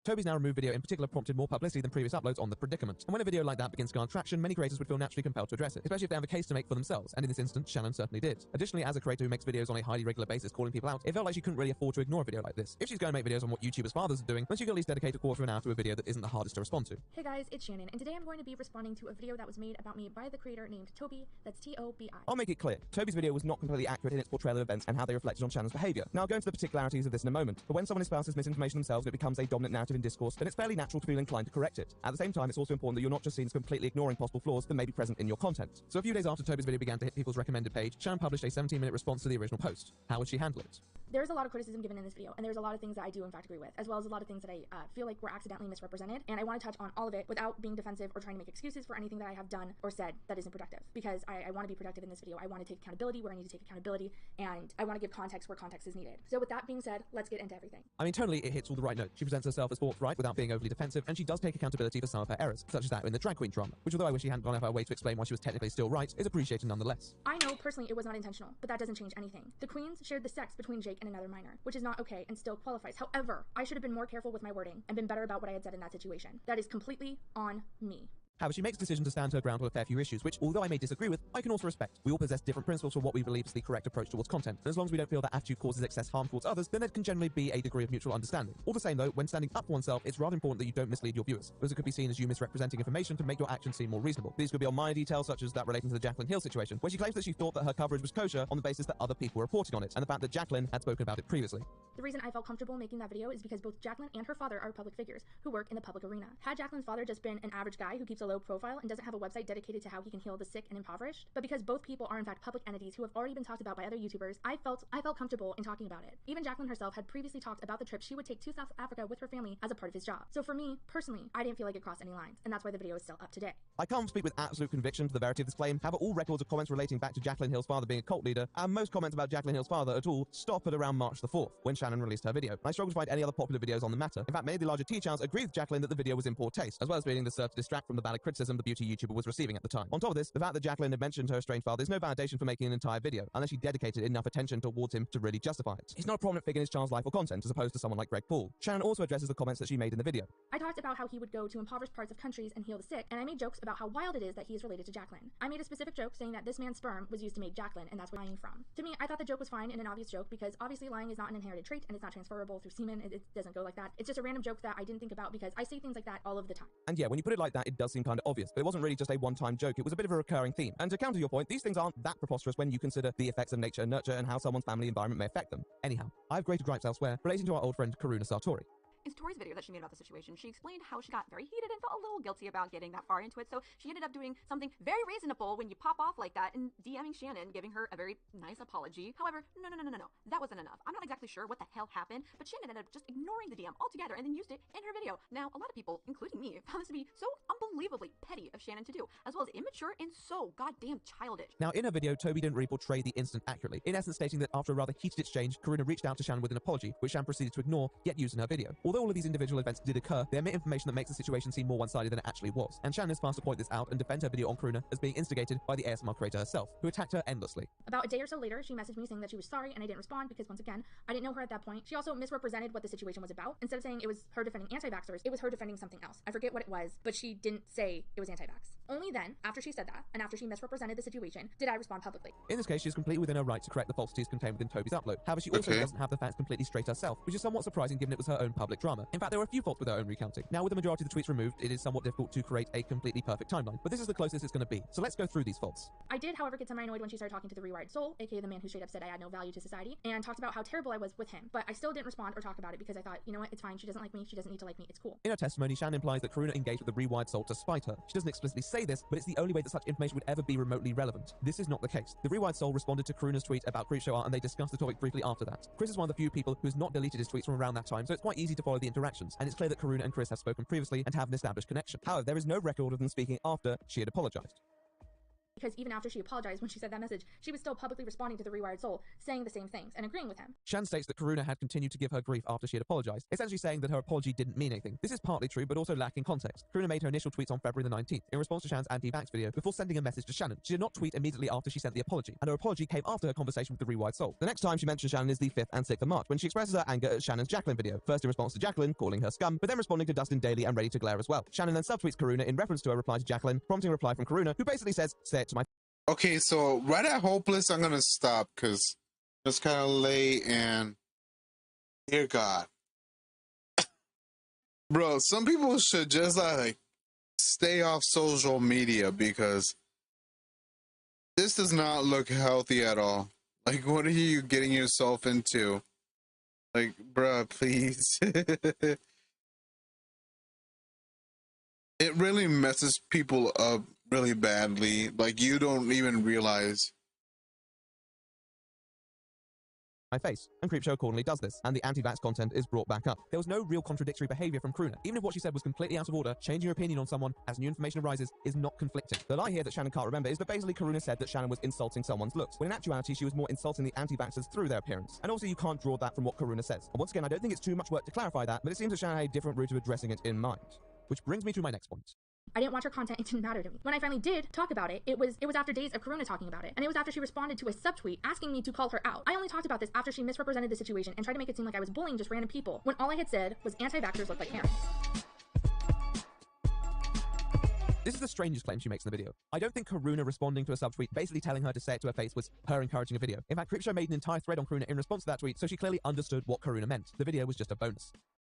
Toby's now removed video in particular prompted more publicity than previous uploads on the predicament. And when a video like that begins to gain traction, many creators would feel naturally compelled to address it, especially if they have a case to make for themselves, and in this instance, Shannon certainly did. Additionally, as a creator who makes videos on a highly regular basis calling people out, it felt like she couldn't really afford to ignore a video like this. If she's going to make videos on what YouTubers' fathers are doing, then she could at least dedicate a quarter of an hour to a video that isn't the hardest to respond to. Hey guys, it's Shannon, and today I'm going to be responding to a video that was made about me by the creator named Toby, that's T-O-B-I. I'll make it clear, Toby's video was not completely accurate in its portrayal of events and how they reflected on Shannon's behaviour. Now I'll go into the particularities of this in a moment, but when someone espouses misinformation themselves and it becomes a dominant narrative in discourse, then it's fairly natural to feel inclined to correct it. At the same time, it's also important that you're not just seen as completely ignoring possible flaws that may be present in your content. So a few days after Toby's video began to hit people's recommended page, Shannon published a 17-minute response to the original post. How would she handle it? There's a lot of criticism given in this video, and there's a lot of things that I do in fact agree with, as well as a lot of things that I feel like were accidentally misrepresented, and I want to touch on all of it without being defensive or trying to make excuses for anything that I have done or said that isn't productive, because I want to be productive in this video. I want to take accountability where I need to take accountability, and I want to give context where context is needed. So with that being said, let's get into everything. I mean, tonally, it hits all the right notes. She presents herself as forthright without being overly defensive, and she does take accountability for some of her errors, such as that in the drag queen drama, which although I wish she hadn't gone out of her way to explain why she was technically still right, is appreciated nonetheless. I know personally it was not intentional, but that doesn't change anything. The queens shared the sex between Jake and another minor, which is not okay and still qualifies. However, I should have been more careful with my wording and been better about what I had said in that situation. That is completely on me. However, she makes a decision to stand her ground on a fair few issues, which, although I may disagree with, I can also respect. We all possess different principles for what we believe is the correct approach towards content, and as long as we don't feel that attitude causes excess harm towards others, then there can generally be a degree of mutual understanding. All the same though, when standing up for oneself, it's rather important that you don't mislead your viewers, because it could be seen as you misrepresenting information to make your actions seem more reasonable. These could be on minor details such as that relating to the Jaclyn Hill situation, where she claims that she thought that her coverage was kosher on the basis that other people were reporting on it, and the fact that Jaclyn had spoken about it previously. The reason I felt comfortable making that video is because both Jaclyn and her father are public figures who work in the public arena. Had Jaclyn's father just been an average guy who keeps a low profile and doesn't have a website dedicated to how he can heal the sick and impoverished, but because both people are in fact public entities who have already been talked about by other YouTubers, I felt comfortable in talking about it. Even Jacqueline herself had previously talked about the trip she would take to South Africa with her family as a part of his job. So for me, personally, I didn't feel like it crossed any lines, and that's why the video is still up today. I can't speak with absolute conviction to the verity of this claim. However, all records of comments relating back to Jacqueline Hill's father being a cult leader, and most comments about Jacqueline Hill's father at all, stop at around March the 4th, when Shannon released her video. I struggle to find any other popular videos on the matter. In fact, many of the larger tea channels agree with Jacqueline that the video was in poor taste, as well as being the serve to distract from the valid criticism the beauty YouTuber was receiving at the time. On top of this, the fact that Jacqueline had mentioned her estranged father is no validation for making an entire video, unless she dedicated enough attention towards him to really justify it. He's not a prominent figure in his child's life or content, as opposed to someone like Greg Paul. Shannon also addresses the comments that she made in the video. I talked about how he would go to impoverished parts of countries and heal the sick, and I made jokes about how wild it is that he is related to Jacqueline. I made a specific joke saying that this man's sperm was used to make Jacqueline, and that's where lying from. To me, I thought the joke was fine and an obvious joke because obviously lying is not an inherited trait and it's not transferable through semen. It doesn't go like that. It's just a random joke that I didn't think about because I say things like that all of the time. And yeah, when you put it like that, it does seem kind of obvious, but it wasn't really just a one-time joke. It was a bit of a recurring theme. And to counter your point, these things aren't that preposterous when you consider the effects of nature and nurture and how someone's family environment may affect them. Anyhow, I have greater gripes elsewhere relating to our old friend Karuna Sartori. In Tori's video that she made about the situation, she explained how she got very heated and felt a little guilty about getting that far into it, so she ended up doing something very reasonable when you pop off like that and DMing Shannon, giving her a very nice apology. However, no. That wasn't enough. I'm not exactly sure what the hell happened, but Shannon ended up just ignoring the DM altogether and then used it in her video. Now, a lot of people, including me, found this to be so unbelievably petty of Shannon to do, as well as immature and so goddamn childish. Now, in her video, Toby didn't really portray the incident accurately, in essence stating that after a rather heated exchange, Karuna reached out to Shannon with an apology, which Shannon proceeded to ignore, yet used in her video. Although all of these individual events did occur, they omit information that makes the situation seem more one-sided than it actually was. And Shannon is fast to point this out and defend her video on Karuna as being instigated by the ASMR creator herself, who attacked her endlessly. About a day or so later, she messaged me saying that she was sorry and I didn't respond because, once again, I didn't know her at that point. She also misrepresented what the situation was about. Instead of saying it was her defending anti-vaxxers, it was her defending something else. I forget what it was, but she didn't say it was anti-vax. Only then, after she said that, and after she misrepresented the situation, did I respond publicly. In this case, she is completely within her right to correct the falsities contained within Toby's upload. However, she also doesn't have the facts completely straight herself, which is somewhat surprising given it was her own public drama. In fact, there were a few faults with her own recounting. Now, with the majority of the tweets removed, it is somewhat difficult to create a completely perfect timeline, but this is the closest it's going to be. So let's go through these faults. I did, however, get semi-annoyed when she started talking to the Rewired Soul, aka the man who straight up said I had no value to society, and talked about how terrible I was with him, but I still didn't respond or talk about it because I thought, you know what, it's fine, she doesn't like me, she doesn't need to like me, it's cool. In her testimony, Shannon implies that Karuna engaged with the Rewired Soul to spite her. She doesn't explicitly say this, but it's the only way that such information would ever be remotely relevant. This is not the case. The Rewired Soul responded to Karuna's tweet about Creepshow Art and they discussed the topic briefly after that. Chris is one of the few people who has not deleted his tweets from around that time, so it's quite easy to follow the interactions, and it's clear that Karuna and Chris have spoken previously and have an established connection. However, there is no record of them speaking after she had apologized. Because even after she apologized when she said that message, she was still publicly responding to the Rewired Soul, saying the same things and agreeing with him. Shan states that Karuna had continued to give her grief after she had apologized, essentially saying that her apology didn't mean anything. This is partly true, but also lacking context. Karuna made her initial tweets on February the 19th, in response to Shan's anti-vax video, before sending a message to Shannon. She did not tweet immediately after she sent the apology, and her apology came after her conversation with the Rewired Soul. The next time she mentions Shannon is the 5th and 6th of March, when she expresses her anger at Shannon's Jacqueline video, first in response to Jacqueline, calling her scum, but then responding to Dustin Daly and Ready to Glare as well. Shannon then subtweets Karuna in reference to her reply to Jacqueline, prompting a reply from Karuna, who basically says, "Say it to my..." Okay, so right at hopeless, I'm gonna stop because it's kind of late and dear God, bro, some people should just like stay off social media because this does not look healthy at all. Like, what are you getting yourself into? Like, bruh, please. It really messes people up really badly. Like, you don't even realize. My face, and Creepshow accordingly does this, and the anti-vax content is brought back up. There was no real contradictory behavior from Karuna. Even if what she said was completely out of order, changing your opinion on someone as new information arises is not conflicting. The lie here that Shannon can't remember is that basically Karuna said that Shannon was insulting someone's looks, when in actuality she was more insulting the anti-vaxxers through their appearance. And also you can't draw that from what Karuna says. And once again, I don't think it's too much work to clarify that, but it seems that Shannon had a different route of addressing it in mind. Which brings me to my next point. I didn't watch her content, it didn't matter to me. When I finally did talk about it, it was after days of Karuna talking about it. And it was after she responded to a subtweet asking me to call her out. I only talked about this after she misrepresented the situation and tried to make it seem like I was bullying just random people, when all I had said was anti-vaxxers look like Karens. This is the strangest claim she makes in the video. I don't think Karuna responding to a subtweet basically telling her to say it to her face was her encouraging a video. In fact, Creepshow made an entire thread on Karuna in response to that tweet, so she clearly understood what Karuna meant. The video was just a bonus.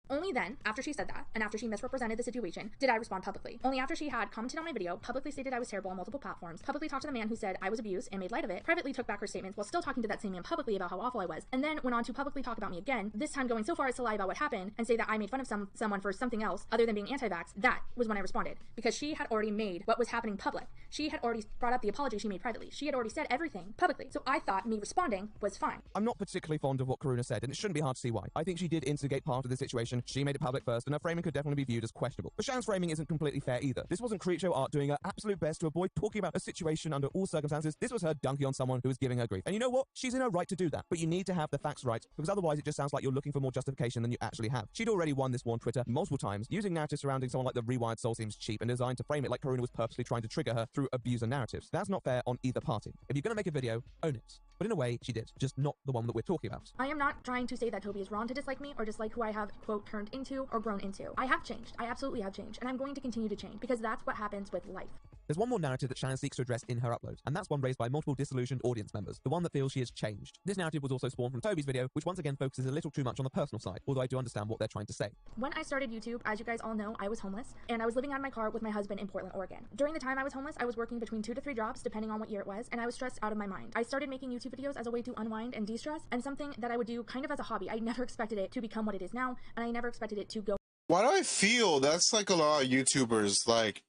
Only then, after she said that, and after she misrepresented the situation, did I respond publicly. Only after she had commented on my video, publicly stated I was terrible on multiple platforms, publicly talked to the man who said I was abused and made light of it, privately took back her statements while still talking to that same man publicly about how awful I was, and then went on to publicly talk about me again, this time going so far as to lie about what happened and say that I made fun of someone for something else other than being anti-vax. That was when I responded, because she had already made what was happening public. She had already brought up the apology she made privately. She had already said everything publicly. So I thought me responding was fine. I'm not particularly fond of what Karuna said, and it shouldn't be hard to see why. I think she did instigate part of the situation. She made it public first, and her framing could definitely be viewed as questionable. But Shannon's framing isn't completely fair either. This wasn't Creepshow Art doing her absolute best to avoid talking about a situation under all circumstances. This was her dunking on someone who was giving her grief. And you know what? She's in her right to do that. But you need to have the facts right, because otherwise it just sounds like you're looking for more justification than you actually have. She'd already won this war on Twitter multiple times. Using narratives surrounding someone like the Rewired Soul seems cheap and designed to frame it like Karuna was purposely trying to trigger her through abuser narratives. That's not fair on either party. If you're gonna make a video, own it. But in a way, she did. Just not the one that we're talking about. I am not trying to say that Toby is wrong to dislike me or dislike who I have, quote, turned into or grown into. I have changed. I absolutely have changed. And I'm going to continue to change because that's what happens with life. There's one more narrative that Shannon seeks to address in her upload, and that's one raised by multiple disillusioned audience members, the one that feels she has changed. This narrative was also spawned from Toby's video, which once again focuses a little too much on the personal side, although I do understand what they're trying to say. When I started YouTube, as you guys all know, I was homeless, and I was living out of my car with my husband in Portland, Oregon. During the time I was homeless, I was working between 2 to 3 jobs, depending on what year it was, and I was stressed out of my mind. I started making YouTube videos as a way to unwind and de-stress, and something that I would do kind of as a hobby. I never expected it to become what it is now, and I never expected it to go. Why do I feel that's like a lot of YouTubers, like,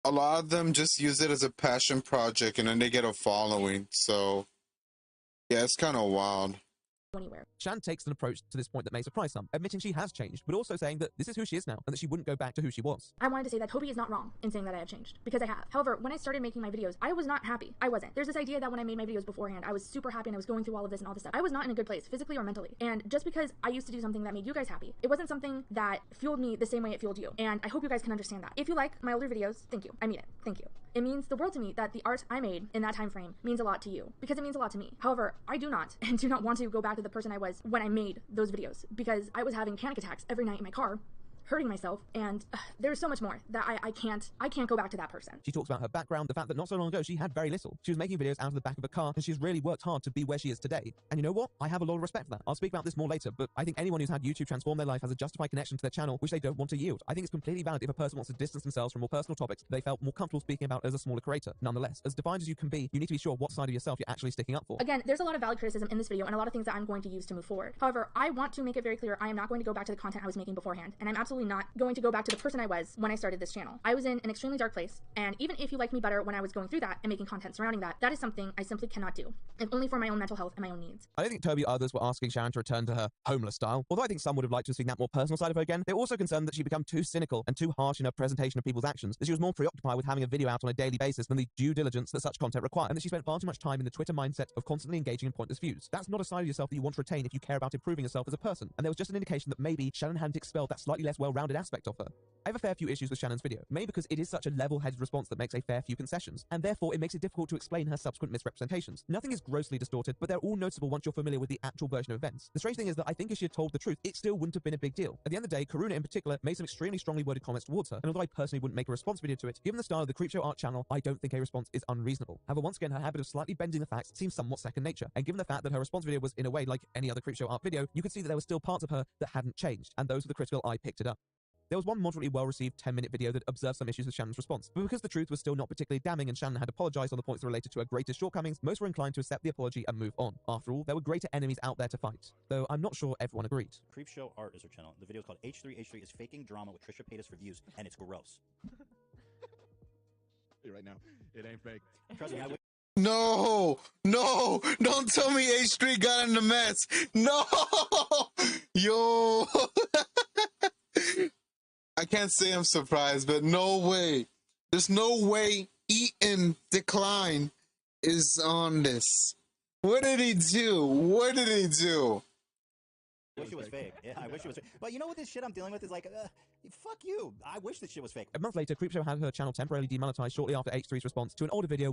a lot of them just use it as a passion project and then they get a following. So, yeah, it's kind of wild. Anywhere. Shan takes an approach to this point that may surprise some, admitting she has changed, but also saying that this is who she is now, and that she wouldn't go back to who she was. I wanted to say that Toby is not wrong in saying that I have changed, because I have. However, when I started making my videos, I was not happy. I wasn't. There's this idea that when I made my videos beforehand, I was super happy and I was going through all of this and all this stuff. I was not in a good place, physically or mentally. And just because I used to do something that made you guys happy, it wasn't something that fueled me the same way it fueled you. And I hope you guys can understand that. If you like my older videos, thank you. I mean it. Thank you. It means the world to me that the art I made in that time frame means a lot to you, because it means a lot to me. However, I do not and do not want to go back to the person I was when I made those videos, because I was having panic attacks every night in my car, hurting myself, and there's so much more that I can't go back to that person. She talks about her background, the fact that not so long ago she had very little. She was making videos out of the back of a car, and she's really worked hard to be where she is today. And you know what? I have a lot of respect for that. I'll speak about this more later, but I think anyone who's had YouTube transform their life has a justified connection to their channel, which they don't want to yield. I think it's completely valid if a person wants to distance themselves from more personal topics they felt more comfortable speaking about as a smaller creator. Nonetheless, as defined as you can be, you need to be sure what side of yourself you're actually sticking up for. Again, there's a lot of valid criticism in this video and a lot of things that I'm going to use to move forward. However, I want to make it very clear I am not going to go back to the content I was making beforehand, and I'm absolutely not going to go back to the person I was when I started this channel. I was in an extremely dark place, and even if you like me better when I was going through that and making content surrounding that, that is something I simply cannot do, if only for my own mental health and my own needs. I don't think Toby or others were asking Shannon to return to her homeless style, although I think some would have liked to have seen that more personal side of her again. They were also concerned that she become too cynical and too harsh in her presentation of people's actions, that she was more preoccupied with having a video out on a daily basis than the due diligence that such content required, and that she spent far too much time in the Twitter mindset of constantly engaging in pointless views. That's not a side of yourself that you want to retain if you care about improving yourself as a person, and there was just an indication that maybe Shannon hadn't expelled that slightly less well-rounded aspect of her. I have a fair few issues with Shannon's video, mainly because it is such a level-headed response that makes a fair few concessions, and therefore it makes it difficult to explain her subsequent misrepresentations. Nothing is grossly distorted, but they're all noticeable once you're familiar with the actual version of events. The strange thing is that I think if she had told the truth, it still wouldn't have been a big deal. At the end of the day, Karuna in particular made some extremely strongly worded comments towards her, and although I personally wouldn't make a response video to it, given the style of the Creepshow Art channel, I don't think a response is unreasonable. However, once again, her habit of slightly bending the facts seems somewhat second nature, and given the fact that her response video was in a way like any other Creepshow Art video, you could see that there were still parts of her that hadn't changed, and those with the critical eye picked it up. There was one moderately well-received 10-minute video that observed some issues with Shannon's response, but because the truth was still not particularly damning and Shannon had apologized on the points related to her greatest shortcomings, most were inclined to accept the apology and move on. After all, there were greater enemies out there to fight, though I'm not sure everyone agreed. Creepshow Art is her channel. The video is called H3 is faking drama with Trisha Paytas reviews, and it's gross. Right now, it ain't fake. Trust me, No, don't tell me H3 got in the mess. No, yo. I can't say I'm surprised, but no way. There's no way Eaton Decline is on this. What did he do? What did he do? I wish it was fake. Yeah, I wish it was fake. But you know what this shit I'm dealing with is like, fuck you. I wish this shit was fake. A month later, Creepshow had her channel temporarily demonetized shortly after H3's response to an older video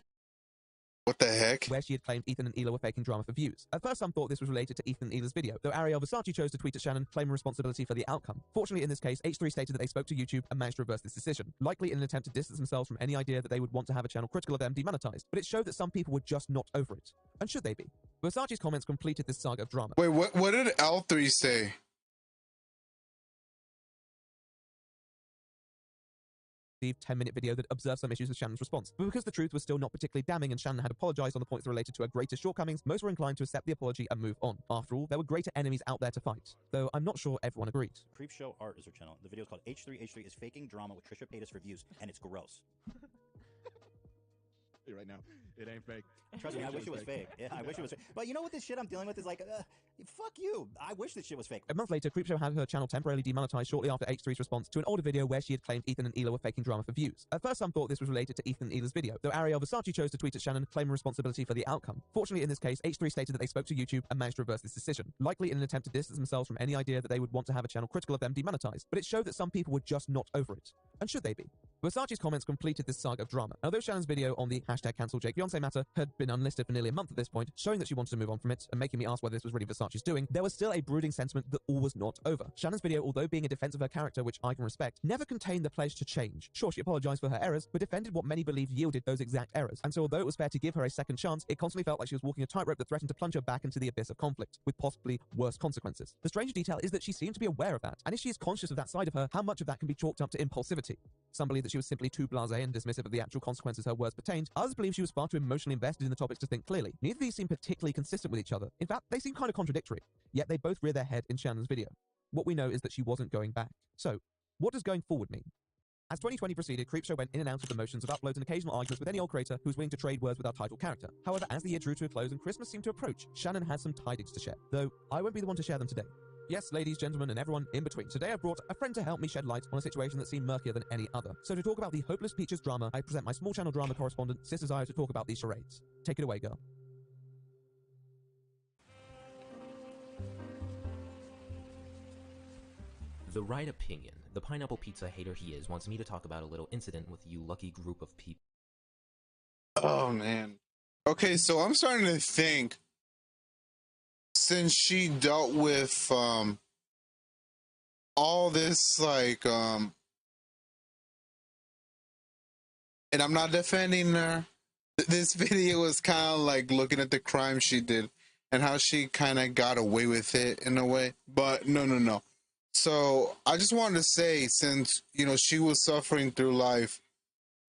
What the heck? where she had claimed Ethan and Hila were faking drama for views. At first, some thought this was related to Ethan and Hila's video, though Ariel Versace chose to tweet at Shannon, claiming responsibility for the outcome. Fortunately, in this case, H3 stated that they spoke to YouTube and managed to reverse this decision, likely in an attempt to distance themselves from any idea that they would want to have a channel critical of them demonetized. But it showed that some people were just not over it. And should they be? Versace's comments completed this saga of drama. Wait, what did L3 say? 10-minute video that observed some issues with Shannon's response. But because the truth was still not particularly damning and Shannon had apologized on the points related to her greatest shortcomings, most were inclined to accept the apology and move on. After all, there were greater enemies out there to fight. Though I'm not sure everyone agreed. Creepshow Art is her channel. The video is called H3 is faking drama with Trisha Paytas for views, and it's gross. Right now, it ain't fake. Trust me, I wish it was fake. Yeah, I wish it was fake. But you know what this shit I'm dealing with is like, fuck you. I wish this shit was fake. A month later, Creepshow had her channel temporarily demonetized shortly after H3's response to an older video where she had claimed Ethan and Hila were faking drama for views. At first, some thought this was related to Ethan and Hila's video, though Ariel Versace chose to tweet at Shannon, claiming responsibility for the outcome. Fortunately, in this case, H3 stated that they spoke to YouTube and managed to reverse this decision, likely in an attempt to distance themselves from any idea that they would want to have a channel critical of them demonetized. But it showed that some people were just not over it. And should they be? Versace's comments completed this saga of drama. Although Shannon's video on the #CancelJakeBeyonce matter had been unlisted for nearly a month at this point, showing that she wanted to move on from it and making me ask whether this was really Versace's doing, there was still a brooding sentiment that all was not over. Shannon's video, although being a defense of her character, which I can respect, never contained the pledge to change. Sure, she apologized for her errors, but defended what many believed yielded those exact errors. And so although it was fair to give her a second chance, it constantly felt like she was walking a tightrope that threatened to plunge her back into the abyss of conflict, with possibly worse consequences. The strange detail is that she seemed to be aware of that, and if she is conscious of that side of her, how much of that can be chalked up to impulsivity? Some believe that she was simply too blasé and dismissive of the actual consequences her words pertained. Others believe she was far too emotionally invested in the topics to think clearly. Neither of these seem particularly consistent with each other. In fact, they seem kind of contradictory. Yet they both rear their head in Shannon's video. What we know is that she wasn't going back. So, what does going forward mean? As 2020 proceeded, Creepshow went in and out of the motions of uploads and occasional arguments with any old creator who was willing to trade words with our title character. However, as the year drew to a close and Christmas seemed to approach, Shannon had some tidings to share. Though, I won't be the one to share them today. Yes, ladies, gentlemen, and everyone in between. Today I've brought a friend to help me shed light on a situation that seemed murkier than any other. So to talk about the Hopeless Peaches drama, I present my small channel drama correspondent, Sis Desire, to talk about these charades. Take it away, girl. The right opinion. The pineapple pizza hater he is wants me to talk about a little incident with you lucky group of people. Oh, man. Okay, so I'm starting to think, since she dealt with all this, like, and I'm not defending her, this video is kind of like looking at the crime she did and how she kind of got away with it in a way. But no. So I just wanted to say, since, you know, she was suffering through life,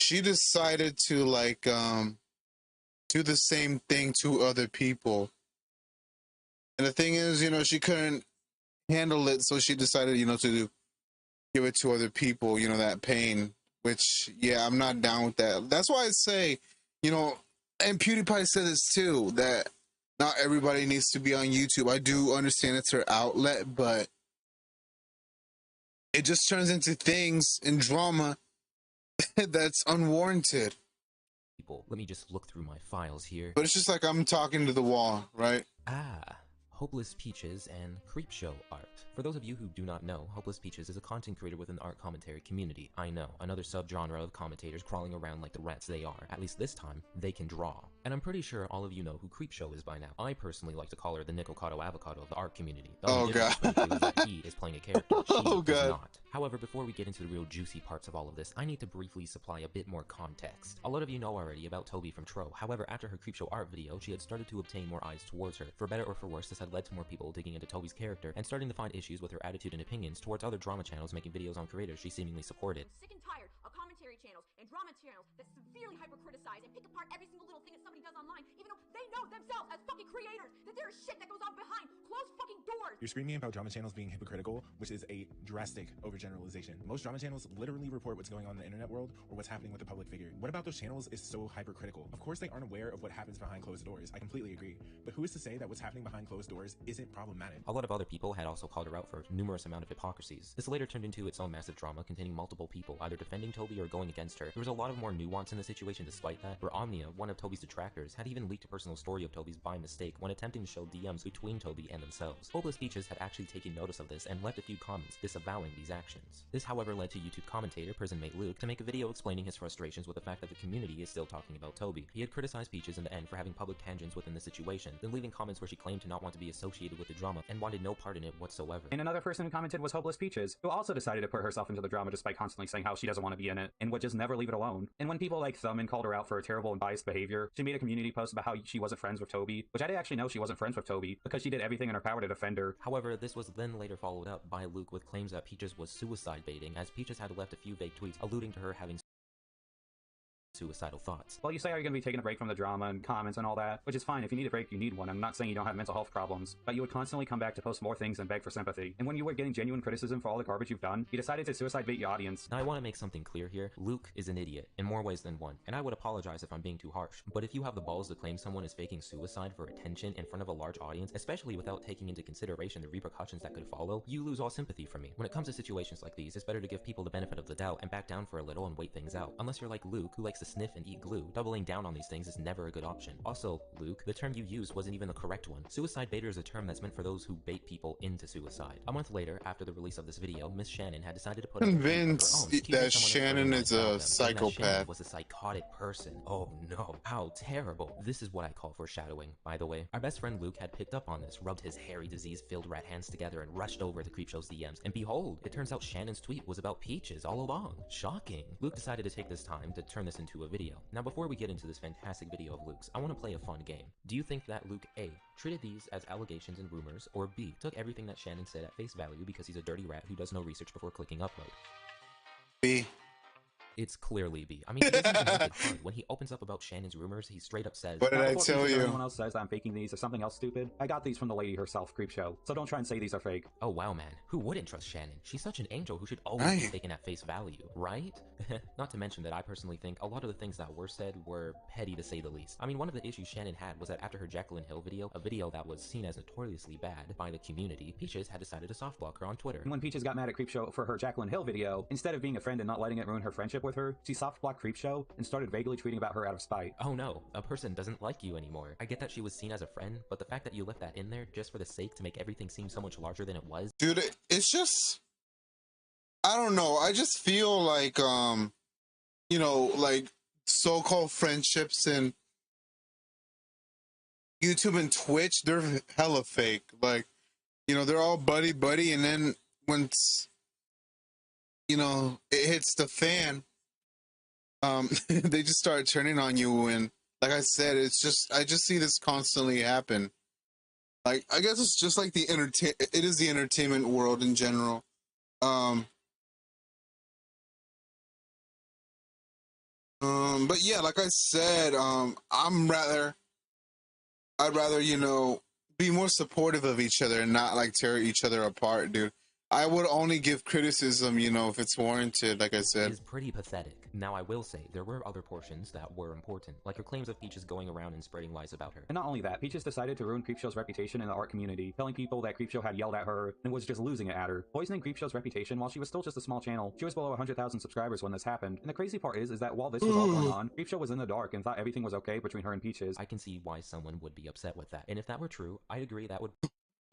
she decided to, like, do the same thing to other people. And the thing is, you know, she couldn't handle it, so she decided, you know, to give it to other people, you know, that pain, which, yeah, I'm not down with that. That's why I say, you know, and PewDiePie said this too, that not everybody needs to be on YouTube. I do understand it's her outlet, but it just turns into things in drama that's unwarranted. Let me just look through my files here. But it's just like I'm talking to the wall, right? Hopeless Peaches and Creepshow Art. For those of you who do not know, Hopeless Peaches is a content creator within the art commentary community. I know, another subgenre of commentators crawling around like the rats they are. At least this time, they can draw. And I'm pretty sure all of you know who Creepshow is by now. I personally like to call her the Nicocado Avocado of the art community. The only difference is that he is playing a character, she does not. However, before we get into the real juicy parts of all of this, I need to briefly supply a bit more context. A lot of you know already about Toby from Tro. However, after her Creepshow Art video, she had started to obtain more eyes towards her. For better or for worse, this had led to more people digging into Toby's character and starting to find issues with her attitude and opinions towards other drama channels making videos on creators she seemingly supported. I'm sick and tired of commentary channels and drama channels that severely hyper-criticize and pick apart every single little thing that somebody does online, even though they know themselves as fucking creators that there is shit that goes on behind closed fucking doors. You're screaming about drama channels being hypocritical, which is a drastic overgeneralization. Most drama channels literally report what's going on in the internet world or what's happening with a public figure. What about those channels is so hypercritical? Of course they aren't aware of what happens behind closed doors. I completely agree. But who is to say that what's happening behind closed doors isn't problematic? A lot of other people had also called her out for numerous amount of hypocrisies. This later turned into its own massive drama containing multiple people either defending Toby or going against her. There was a lot of more nuance in the situation despite that, where Omnia, one of Toby's detractors, had even leaked a personal story of Toby's by mistake when attempting to show DMs between Toby and themselves. Hopeless Peaches had actually taken notice of this and left a few comments disavowing these actions. This however led to YouTube commentator PrisonMate Luke to make a video explaining his frustrations with the fact that the community is still talking about Toby. He had criticized Peaches in the end for having public tangents within the situation, then leaving comments where she claimed to not want to be associated with the drama and wanted no part in it whatsoever. And another person who commented was Hopeless Peaches, who also decided to put herself into the drama just by constantly saying how she doesn't want to be in it it and would just never leave it alone. And when people like Thummin called her out for her terrible and biased behavior, she made a community post about how she wasn't friends with Toby, which I didn't actually know she wasn't friends with Toby because she did everything in her power to defend her. However, this was then later followed up by Luke with claims that Peaches was suicide baiting, as Peaches had left a few vague tweets alluding to her having suicidal thoughts. Well, you say, are you going to be taking a break from the drama and comments and all that? Which is fine. If you need a break, you need one. I'm not saying you don't have mental health problems, but you would constantly come back to post more things and beg for sympathy. And when you were getting genuine criticism for all the garbage you've done, you decided to suicide bait your audience. Now, I want to make something clear here. Luke is an idiot, in more ways than one, and I would apologize if I'm being too harsh. But if you have the balls to claim someone is faking suicide for attention in front of a large audience, especially without taking into consideration the repercussions that could follow, you lose all sympathy from me. When it comes to situations like these, it's better to give people the benefit of the doubt and back down for a little and wait things out. Unless you're like Luke, who likes to sniff and eat glue, doubling down on these things is never a good option. Also, Luke, the term you used wasn't even the correct one. Suicide baiter is a term that's meant for those who bait people into suicide. A month later, after the release of this video, Miss Shannon had decided to put convinced that Shannon is a psychopath. Shannon was a psychotic person. Oh no, how terrible. This is what I call foreshadowing, by the way. Our best friend Luke had picked up on this, rubbed his hairy disease-filled rat hands together and rushed over to Creepshow's DMs. And behold, it turns out Shannon's tweet was about Peaches all along. Shocking. Luke decided to take this time to turn this into a video. Now before we get into this fantastic video of Luke's, I want to play a fun game. Do you think that Luke A treated these as allegations and rumors, or B took everything that Shannon said at face value because he's a dirty rat who does no research before clicking upload? B. It's clearly B. I mean, he doesn't even make it fun. When he opens up about Shannon's rumors, he straight up says, "What did I tell you?" Anyone else says I'm faking these or something else stupid, I got these from the lady herself, Creepshow. So don't try and say these are fake. Oh wow, man. Who wouldn't trust Shannon? She's such an angel who should always be taken at face value, right? Not to mention that I personally think a lot of the things that were said were petty to say the least. I mean, one of the issues Shannon had was that after her Jaclyn Hill video, a video that was seen as notoriously bad by the community, Peaches had decided to softblock her on Twitter. And when Peaches got mad at Creepshow for her Jaclyn Hill video, instead of being a friend and not letting it ruin her friendship with her, she softblocked Creepshow and started vaguely tweeting about her out of spite. Oh no, a person doesn't like you anymore. I get that she was seen as a friend, but the fact that you left that in there just for the sake to make everything seem so much larger than it was. Dude, it's just, I don't know. I just feel like, you know, like so-called friendships and YouTube and Twitch, they're hella fake. Like, you know, they're all buddy, and then once, you know, it hits the fan, they just start turning on you. And like I said, it's just, I just see this constantly happen. Like, I guess it's just like it is the entertainment world in general. But yeah, like I said, I'd rather, you know, be more supportive of each other and not like tear each other apart, dude. I would only give criticism, you know, if it's warranted, like I said. It is pretty pathetic. Now, I will say, there were other portions that were important, like her claims of Peaches going around and spreading lies about her. And not only that, Peaches decided to ruin Creepshow's reputation in the art community, telling people that Creepshow had yelled at her and was just losing it at her, poisoning Creepshow's reputation while she was still just a small channel. She was below 100,000 subscribers when this happened. And the crazy part is that while this was all going on, Creepshow was in the dark and thought everything was okay between her and Peaches. I can see why someone would be upset with that. And if that were true, I'd agree that would...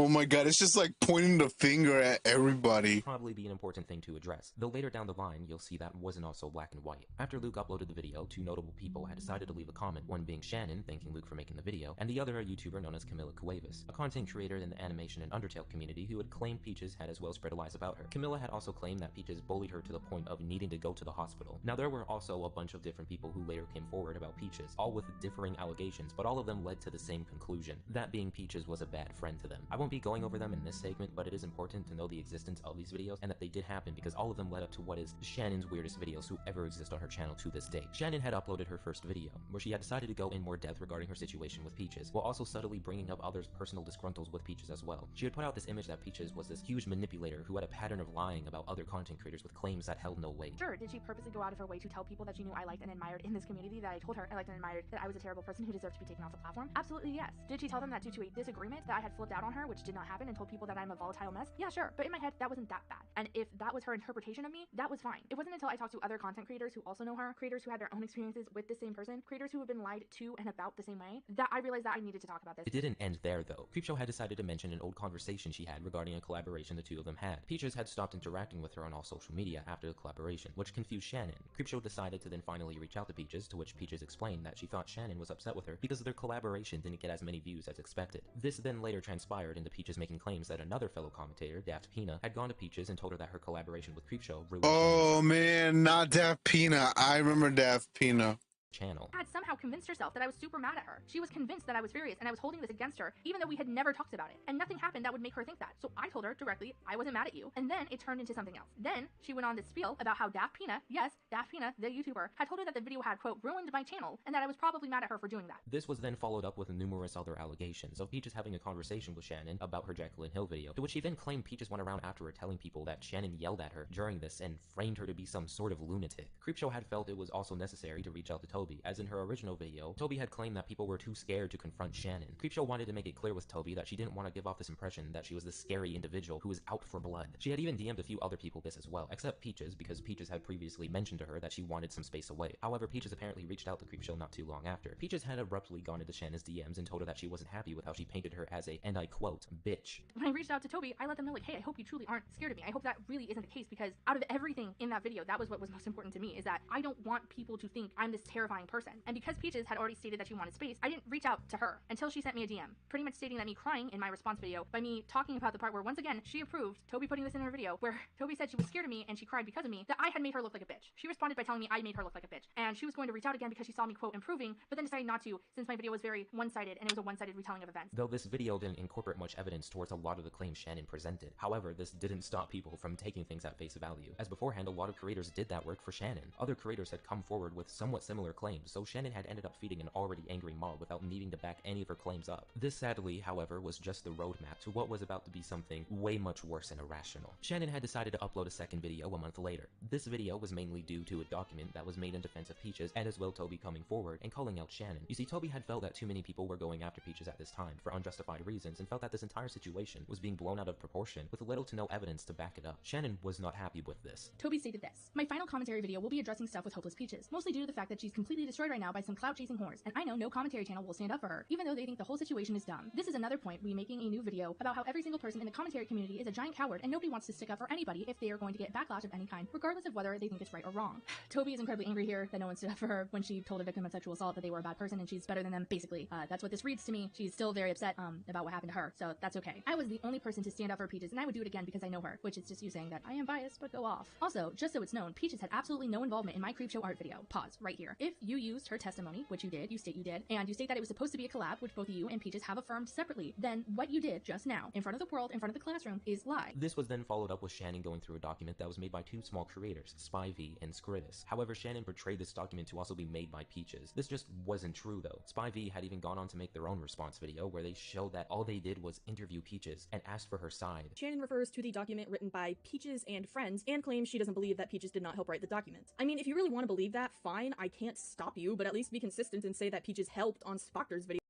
Oh my god, it's just like pointing the finger at everybody. Probably be an important thing to address, though later down the line you'll see that wasn't also black and white. After Luke uploaded the video, two notable people had decided to leave a comment, one being Shannon, thanking Luke for making the video, and the other a YouTuber known as Camilla Cuevas, a content creator in the animation and Undertale community who had claimed Peaches had as well spread lies about her. Camilla had also claimed that Peaches bullied her to the point of needing to go to the hospital. Now there were also a bunch of different people who later came forward about Peaches, all with differing allegations, but all of them led to the same conclusion, that being Peaches was a bad friend to them. I won't be going over them in this segment, but it is important to know the existence of these videos and that they did happen because all of them led up to what is Shannon's weirdest videos who ever exist on her channel to this day. Shannon had uploaded her first video, where she had decided to go in more depth regarding her situation with Peaches, while also subtly bringing up others' personal disgruntles with Peaches as well. She had put out this image that Peaches was this huge manipulator who had a pattern of lying about other content creators with claims that held no weight. Sure, did she purposely go out of her way to tell people that she knew I liked and admired in this community, that I told her I liked and admired that I was a terrible person who deserved to be taken off the platform? Absolutely yes. Did she tell them that due to a disagreement that I had flipped out on her, which did not happen, and told people that I'm a volatile mess? Yeah, sure, but in my head, that wasn't that bad. And if that was her interpretation of me, that was fine. It wasn't until I talked to other content creators who also know her, creators who had their own experiences with the same person, creators who have been lied to and about the same way, that I realized that I needed to talk about this. It didn't end there, though. Creepshow had decided to mention an old conversation she had regarding a collaboration the two of them had. Peaches had stopped interacting with her on all social media after the collaboration, which confused Shannon. Creepshow decided to then finally reach out to Peaches, to which Peaches explained that she thought Shannon was upset with her because their collaboration didn't get as many views as expected. This then later transpired to Peaches making claims that another fellow commentator, Daft Pina, had gone to Peaches and told her that her collaboration with Creepshow ruined Oh man, not Daft Pina. I remember Daft Pina. Channel. Had somehow convinced herself that I was super mad at her. She was convinced that I was furious and I was holding this against her, even though we had never talked about it. And nothing happened that would make her think that. So I told her directly I wasn't mad at you. And then it turned into something else. Then she went on this spiel about how Daft Pina, yes, Daft Pina, the YouTuber, had told her that the video had, quote, ruined my channel, and that I was probably mad at her for doing that. This was then followed up with numerous other allegations of Peaches having a conversation with Shannon about her Jaclyn Hill video, to which she then claimed Peaches went around after her telling people that Shannon yelled at her during this and framed her to be some sort of lunatic. Creepshow had felt it was also necessary to reach out to Toby, as in her original video, Toby had claimed that people were too scared to confront Shannon. Creepshow wanted to make it clear with Toby that she didn't want to give off this impression that she was this scary individual who was out for blood. She had even DM'd a few other people this as well, except Peaches, because Peaches had previously mentioned to her that she wanted some space away. However, Peaches apparently reached out to Creepshow not too long after. Peaches had abruptly gone into Shannon's DMs and told her that she wasn't happy with how she painted her as a, and I quote, bitch. When I reached out to Toby, I let them know, like, hey, I hope you truly aren't scared of me. I hope that really isn't the case, because out of everything in that video, that was what was most important to me, is that I don't want people to think I'm this terrifying person. And because Peaches had already stated that she wanted space, I didn't reach out to her until she sent me a DM, pretty much stating that me crying in my response video by me talking about the part where, once again, she approved Toby putting this in her video, where Toby said she was scared of me and she cried because of me, that I had made her look like a bitch. She responded by telling me I made her look like a bitch, and she was going to reach out again because she saw me, quote, improving, but then decided not to, since my video was very one-sided and it was a one-sided retelling of events. Though this video didn't incorporate much evidence towards a lot of the claims Shannon presented. However, this didn't stop people from taking things at face value, as beforehand a lot of creators did that work for Shannon. Other creators had come forward with somewhat similar claims, so Shannon had ended up feeding an already angry mob without needing to back any of her claims up. This sadly, however, was just the roadmap to what was about to be something way much worse and irrational. Shannon had decided to upload a second video a month later. This video was mainly due to a document that was made in defense of Peaches, and as well Toby coming forward and calling out Shannon. You see, Toby had felt that too many people were going after Peaches at this time for unjustified reasons, and felt that this entire situation was being blown out of proportion with little to no evidence to back it up. Shannon was not happy with this. Toby stated this: my final commentary video will be addressing stuff with Hopeless Peaches, mostly due to the fact that she's completely destroyed right now by some clout-chasing whores, and I know no commentary channel will stand up for her, even though they think the whole situation is dumb. This is another point we making a new video about how every single person in the commentary community is a giant coward, and nobody wants to stick up for anybody if they are going to get backlash of any kind, regardless of whether they think it's right or wrong. Toby is incredibly angry here that no one stood up for her when she told a victim of sexual assault that they were a bad person and she's better than them, basically. That's what this reads to me. She's still very upset about what happened to her, so that's okay. I was the only person to stand up for Peaches, and I would do it again because I know her, which is just you saying that I am biased, but go off. Also, just so it's known, Peaches had absolutely no involvement in my Creepshow Art video. Pause right here. If you used her testimony, which you did, you state you did, and you state that it was supposed to be a collab, which both you and Peaches have affirmed separately, then what you did just now, in front of the world, in front of the classroom, is lie. This was then followed up with Shannon going through a document that was made by two small creators, SpyV and Scritus. However, Shannon portrayed this document to also be made by Peaches. This just wasn't true though. SpyV had even gone on to make their own response video where they showed that all they did was interview Peaches and asked for her side. Shannon refers to the document written by Peaches and friends and claims she doesn't believe that Peaches did not help write the document. I mean, if you really want to believe that, fine, I can't stop you, but at least be consistent and say that Peaches helped on Spoctor's video,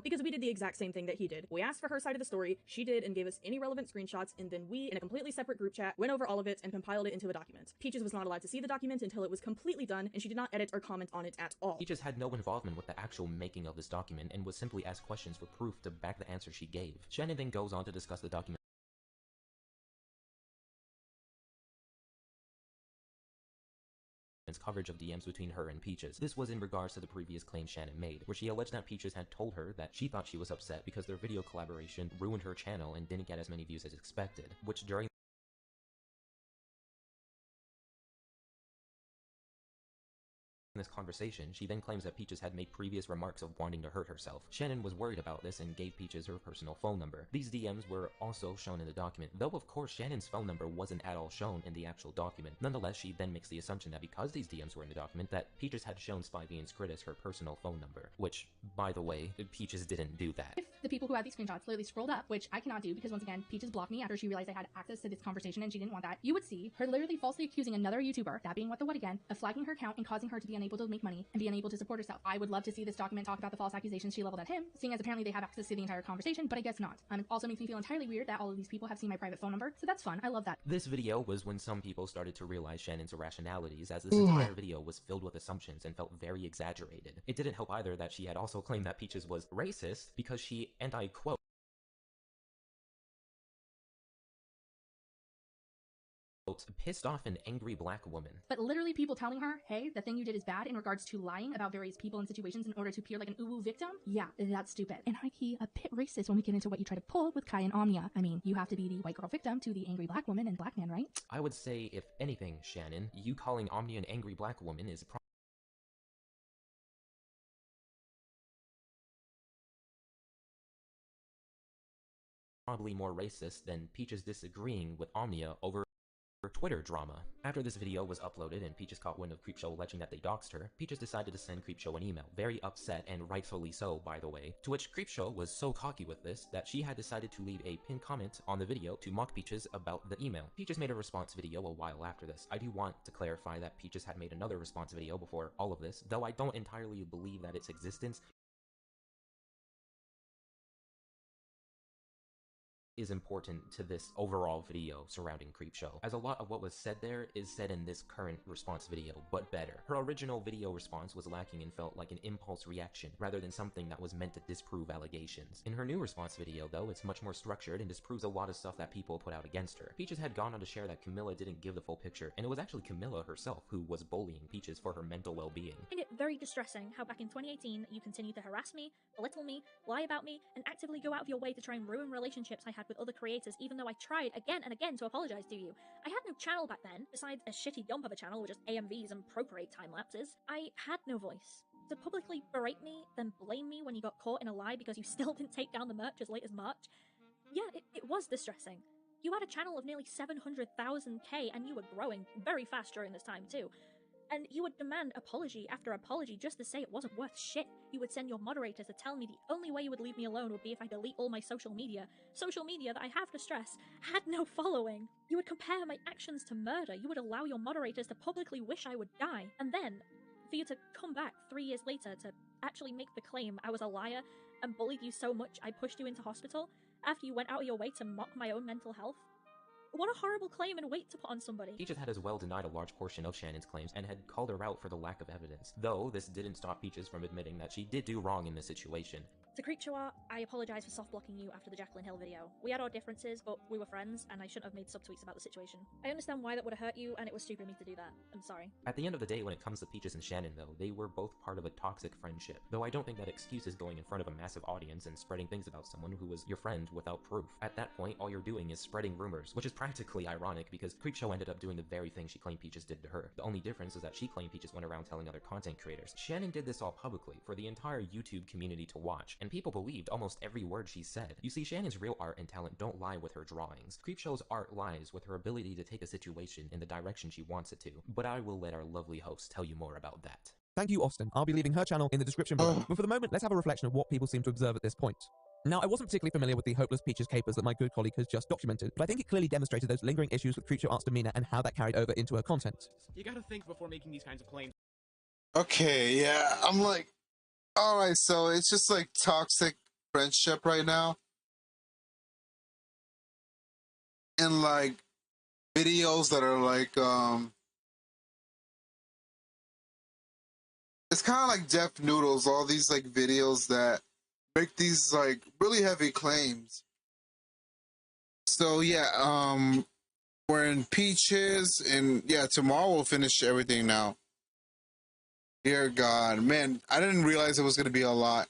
because we did the exact same thing that he did. We asked for her side of the story, she did, and gave us any relevant screenshots, and then we, in a completely separate group chat, went over all of it and compiled it into a document. Peaches was not allowed to see the document until it was completely done, and she did not edit or comment on it at all. Peaches had no involvement with the actual making of this document and was simply asked questions for proof to back the answer she gave. Shannon then goes on to discuss the document coverage of DMs between her and Peaches. This was in regards to the previous claim Shannon made, where she alleged that Peaches had told her that she thought she was upset because their video collaboration ruined her channel and didn't get as many views as expected, which during this conversation, she then claims that Peaches had made previous remarks of wanting to hurt herself. Shannon was worried about this and gave Peaches her personal phone number. These DMs were also shown in the document, though of course Shannon's phone number wasn't at all shown in the actual document. Nonetheless, she then makes the assumption that because these DMs were in the document, that Peaches had shown SpyV and Scritus her personal phone number, which, by the way, Peaches didn't do that. If the people who had these screenshots literally scrolled up, which I cannot do because once again, Peaches blocked me after she realized I had access to this conversation and she didn't want that, you would see her literally falsely accusing another YouTuber, that being What the What again, of flagging her account and causing her to be unable to make money and be unable to support herself. I would love to see this document talk about the false accusations she leveled at him, seeing as apparently they have access to the entire conversation, but I guess not. It also makes me feel entirely weird that all of these people have seen my private phone number, so that's fun. I love that. This video was when some people started to realize Shannon's irrationalities, as this entire video was filled with assumptions and felt very exaggerated. It didn't help either that she had also claimed that Peaches was racist because she, and I quote, quote, pissed off an angry black woman. But literally people telling her, hey, the thing you did is bad in regards to lying about various people and situations in order to appear like an uwu victim? Yeah, that's stupid. And high-key a bit racist when we get into what you try to pull with Kai and Omnia. I mean, you have to be the white girl victim to the angry black woman and black man, right? I would say, if anything, Shannon, you calling Omnia an angry black woman is probably more racist than Peaches disagreeing with Omnia over Twitter drama. After this video was uploaded and Peaches caught wind of Creepshow alleging that they doxed her, Peaches decided to send Creepshow an email, very upset and rightfully so, by the way, to which Creepshow was so cocky with this that she had decided to leave a pinned comment on the video to mock Peaches about the email. Peaches made a response video a while after this. I do want to clarify that Peaches had made another response video before all of this, though I don't entirely believe that its existence is important to this overall video surrounding Creepshow, as a lot of what was said there is said in this current response video, but better. Her original video response was lacking and felt like an impulse reaction, rather than something that was meant to disprove allegations. In her new response video, though, it's much more structured and disproves a lot of stuff that people put out against her. Peaches had gone on to share that Camilla didn't give the full picture, and it was actually Camilla herself who was bullying Peaches for her mental well-being. I find it very distressing how back in 2018 you continue to harass me, belittle me, lie about me, and actively go out of your way to try and ruin relationships I had with other creators, even though I tried again and again to apologize to you. I had no channel back then, besides a shitty dump of a channel with just AMVs and Procreate time-lapses. I had no voice. To publicly berate me, then blame me when you got caught in a lie because you still didn't take down the merch as late as March, yeah, it was distressing. You had a channel of nearly 700,000k and you were growing very fast during this time too. And you would demand apology after apology just to say it wasn't worth shit. You would send your moderators to tell me the only way you would leave me alone would be if I delete all my social media. Social media that, I have to stress, had no following. You would compare my actions to murder. You would allow your moderators to publicly wish I would die. And then, for you to come back 3 years later to actually make the claim I was a liar and bullied you so much I pushed you into hospital after you went out of your way to mock my own mental health. What a horrible claim and weight to put on somebody. Peaches had as well denied a large portion of Shannon's claims and had called her out for the lack of evidence, though this didn't stop Peaches from admitting that she did do wrong in this situation. To Creepshow Art, I apologise for soft-blocking you after the Jaclyn Hill video. We had our differences, but we were friends, and I shouldn't have made subtweets about the situation. I understand why that would have hurt you, and it was stupid of me to do that. I'm sorry. At the end of the day, when it comes to Peaches and Shannon, though, they were both part of a toxic friendship, though I don't think that excuse is going in front of a massive audience and spreading things about someone who was your friend without proof. At that point, all you're doing is spreading rumors, which is practically ironic because Creepshow ended up doing the very thing she claimed Peaches did to her. The only difference is that she claimed Peaches went around telling other content creators. Shannon did this all publicly, for the entire YouTube community to watch, and people believed almost every word she said. You see, Shannon's real art and talent don't lie with her drawings. Creepshow's art lies with her ability to take a situation in the direction she wants it to, but I will let our lovely host tell you more about that. Thank you, Austin. I'll be leaving her channel in the description below. But for the moment, let's have a reflection of what people seem to observe at this point. Now, I wasn't particularly familiar with the hopeless Peaches capers that my good colleague has just documented, but I think it clearly demonstrated those lingering issues with Creepshow Art's demeanor and how that carried over into her content. You gotta think before making these kinds of claims. Okay, yeah, I'm like, alright, so it's just like toxic friendship right now. And like videos that are like, it's kind of like Deaf Noodles, all these like videos that make these like really heavy claims. So yeah, we're in Peaches, and yeah, tomorrow we'll finish everything now. Dear God, man, I didn't realize it was gonna be a lot.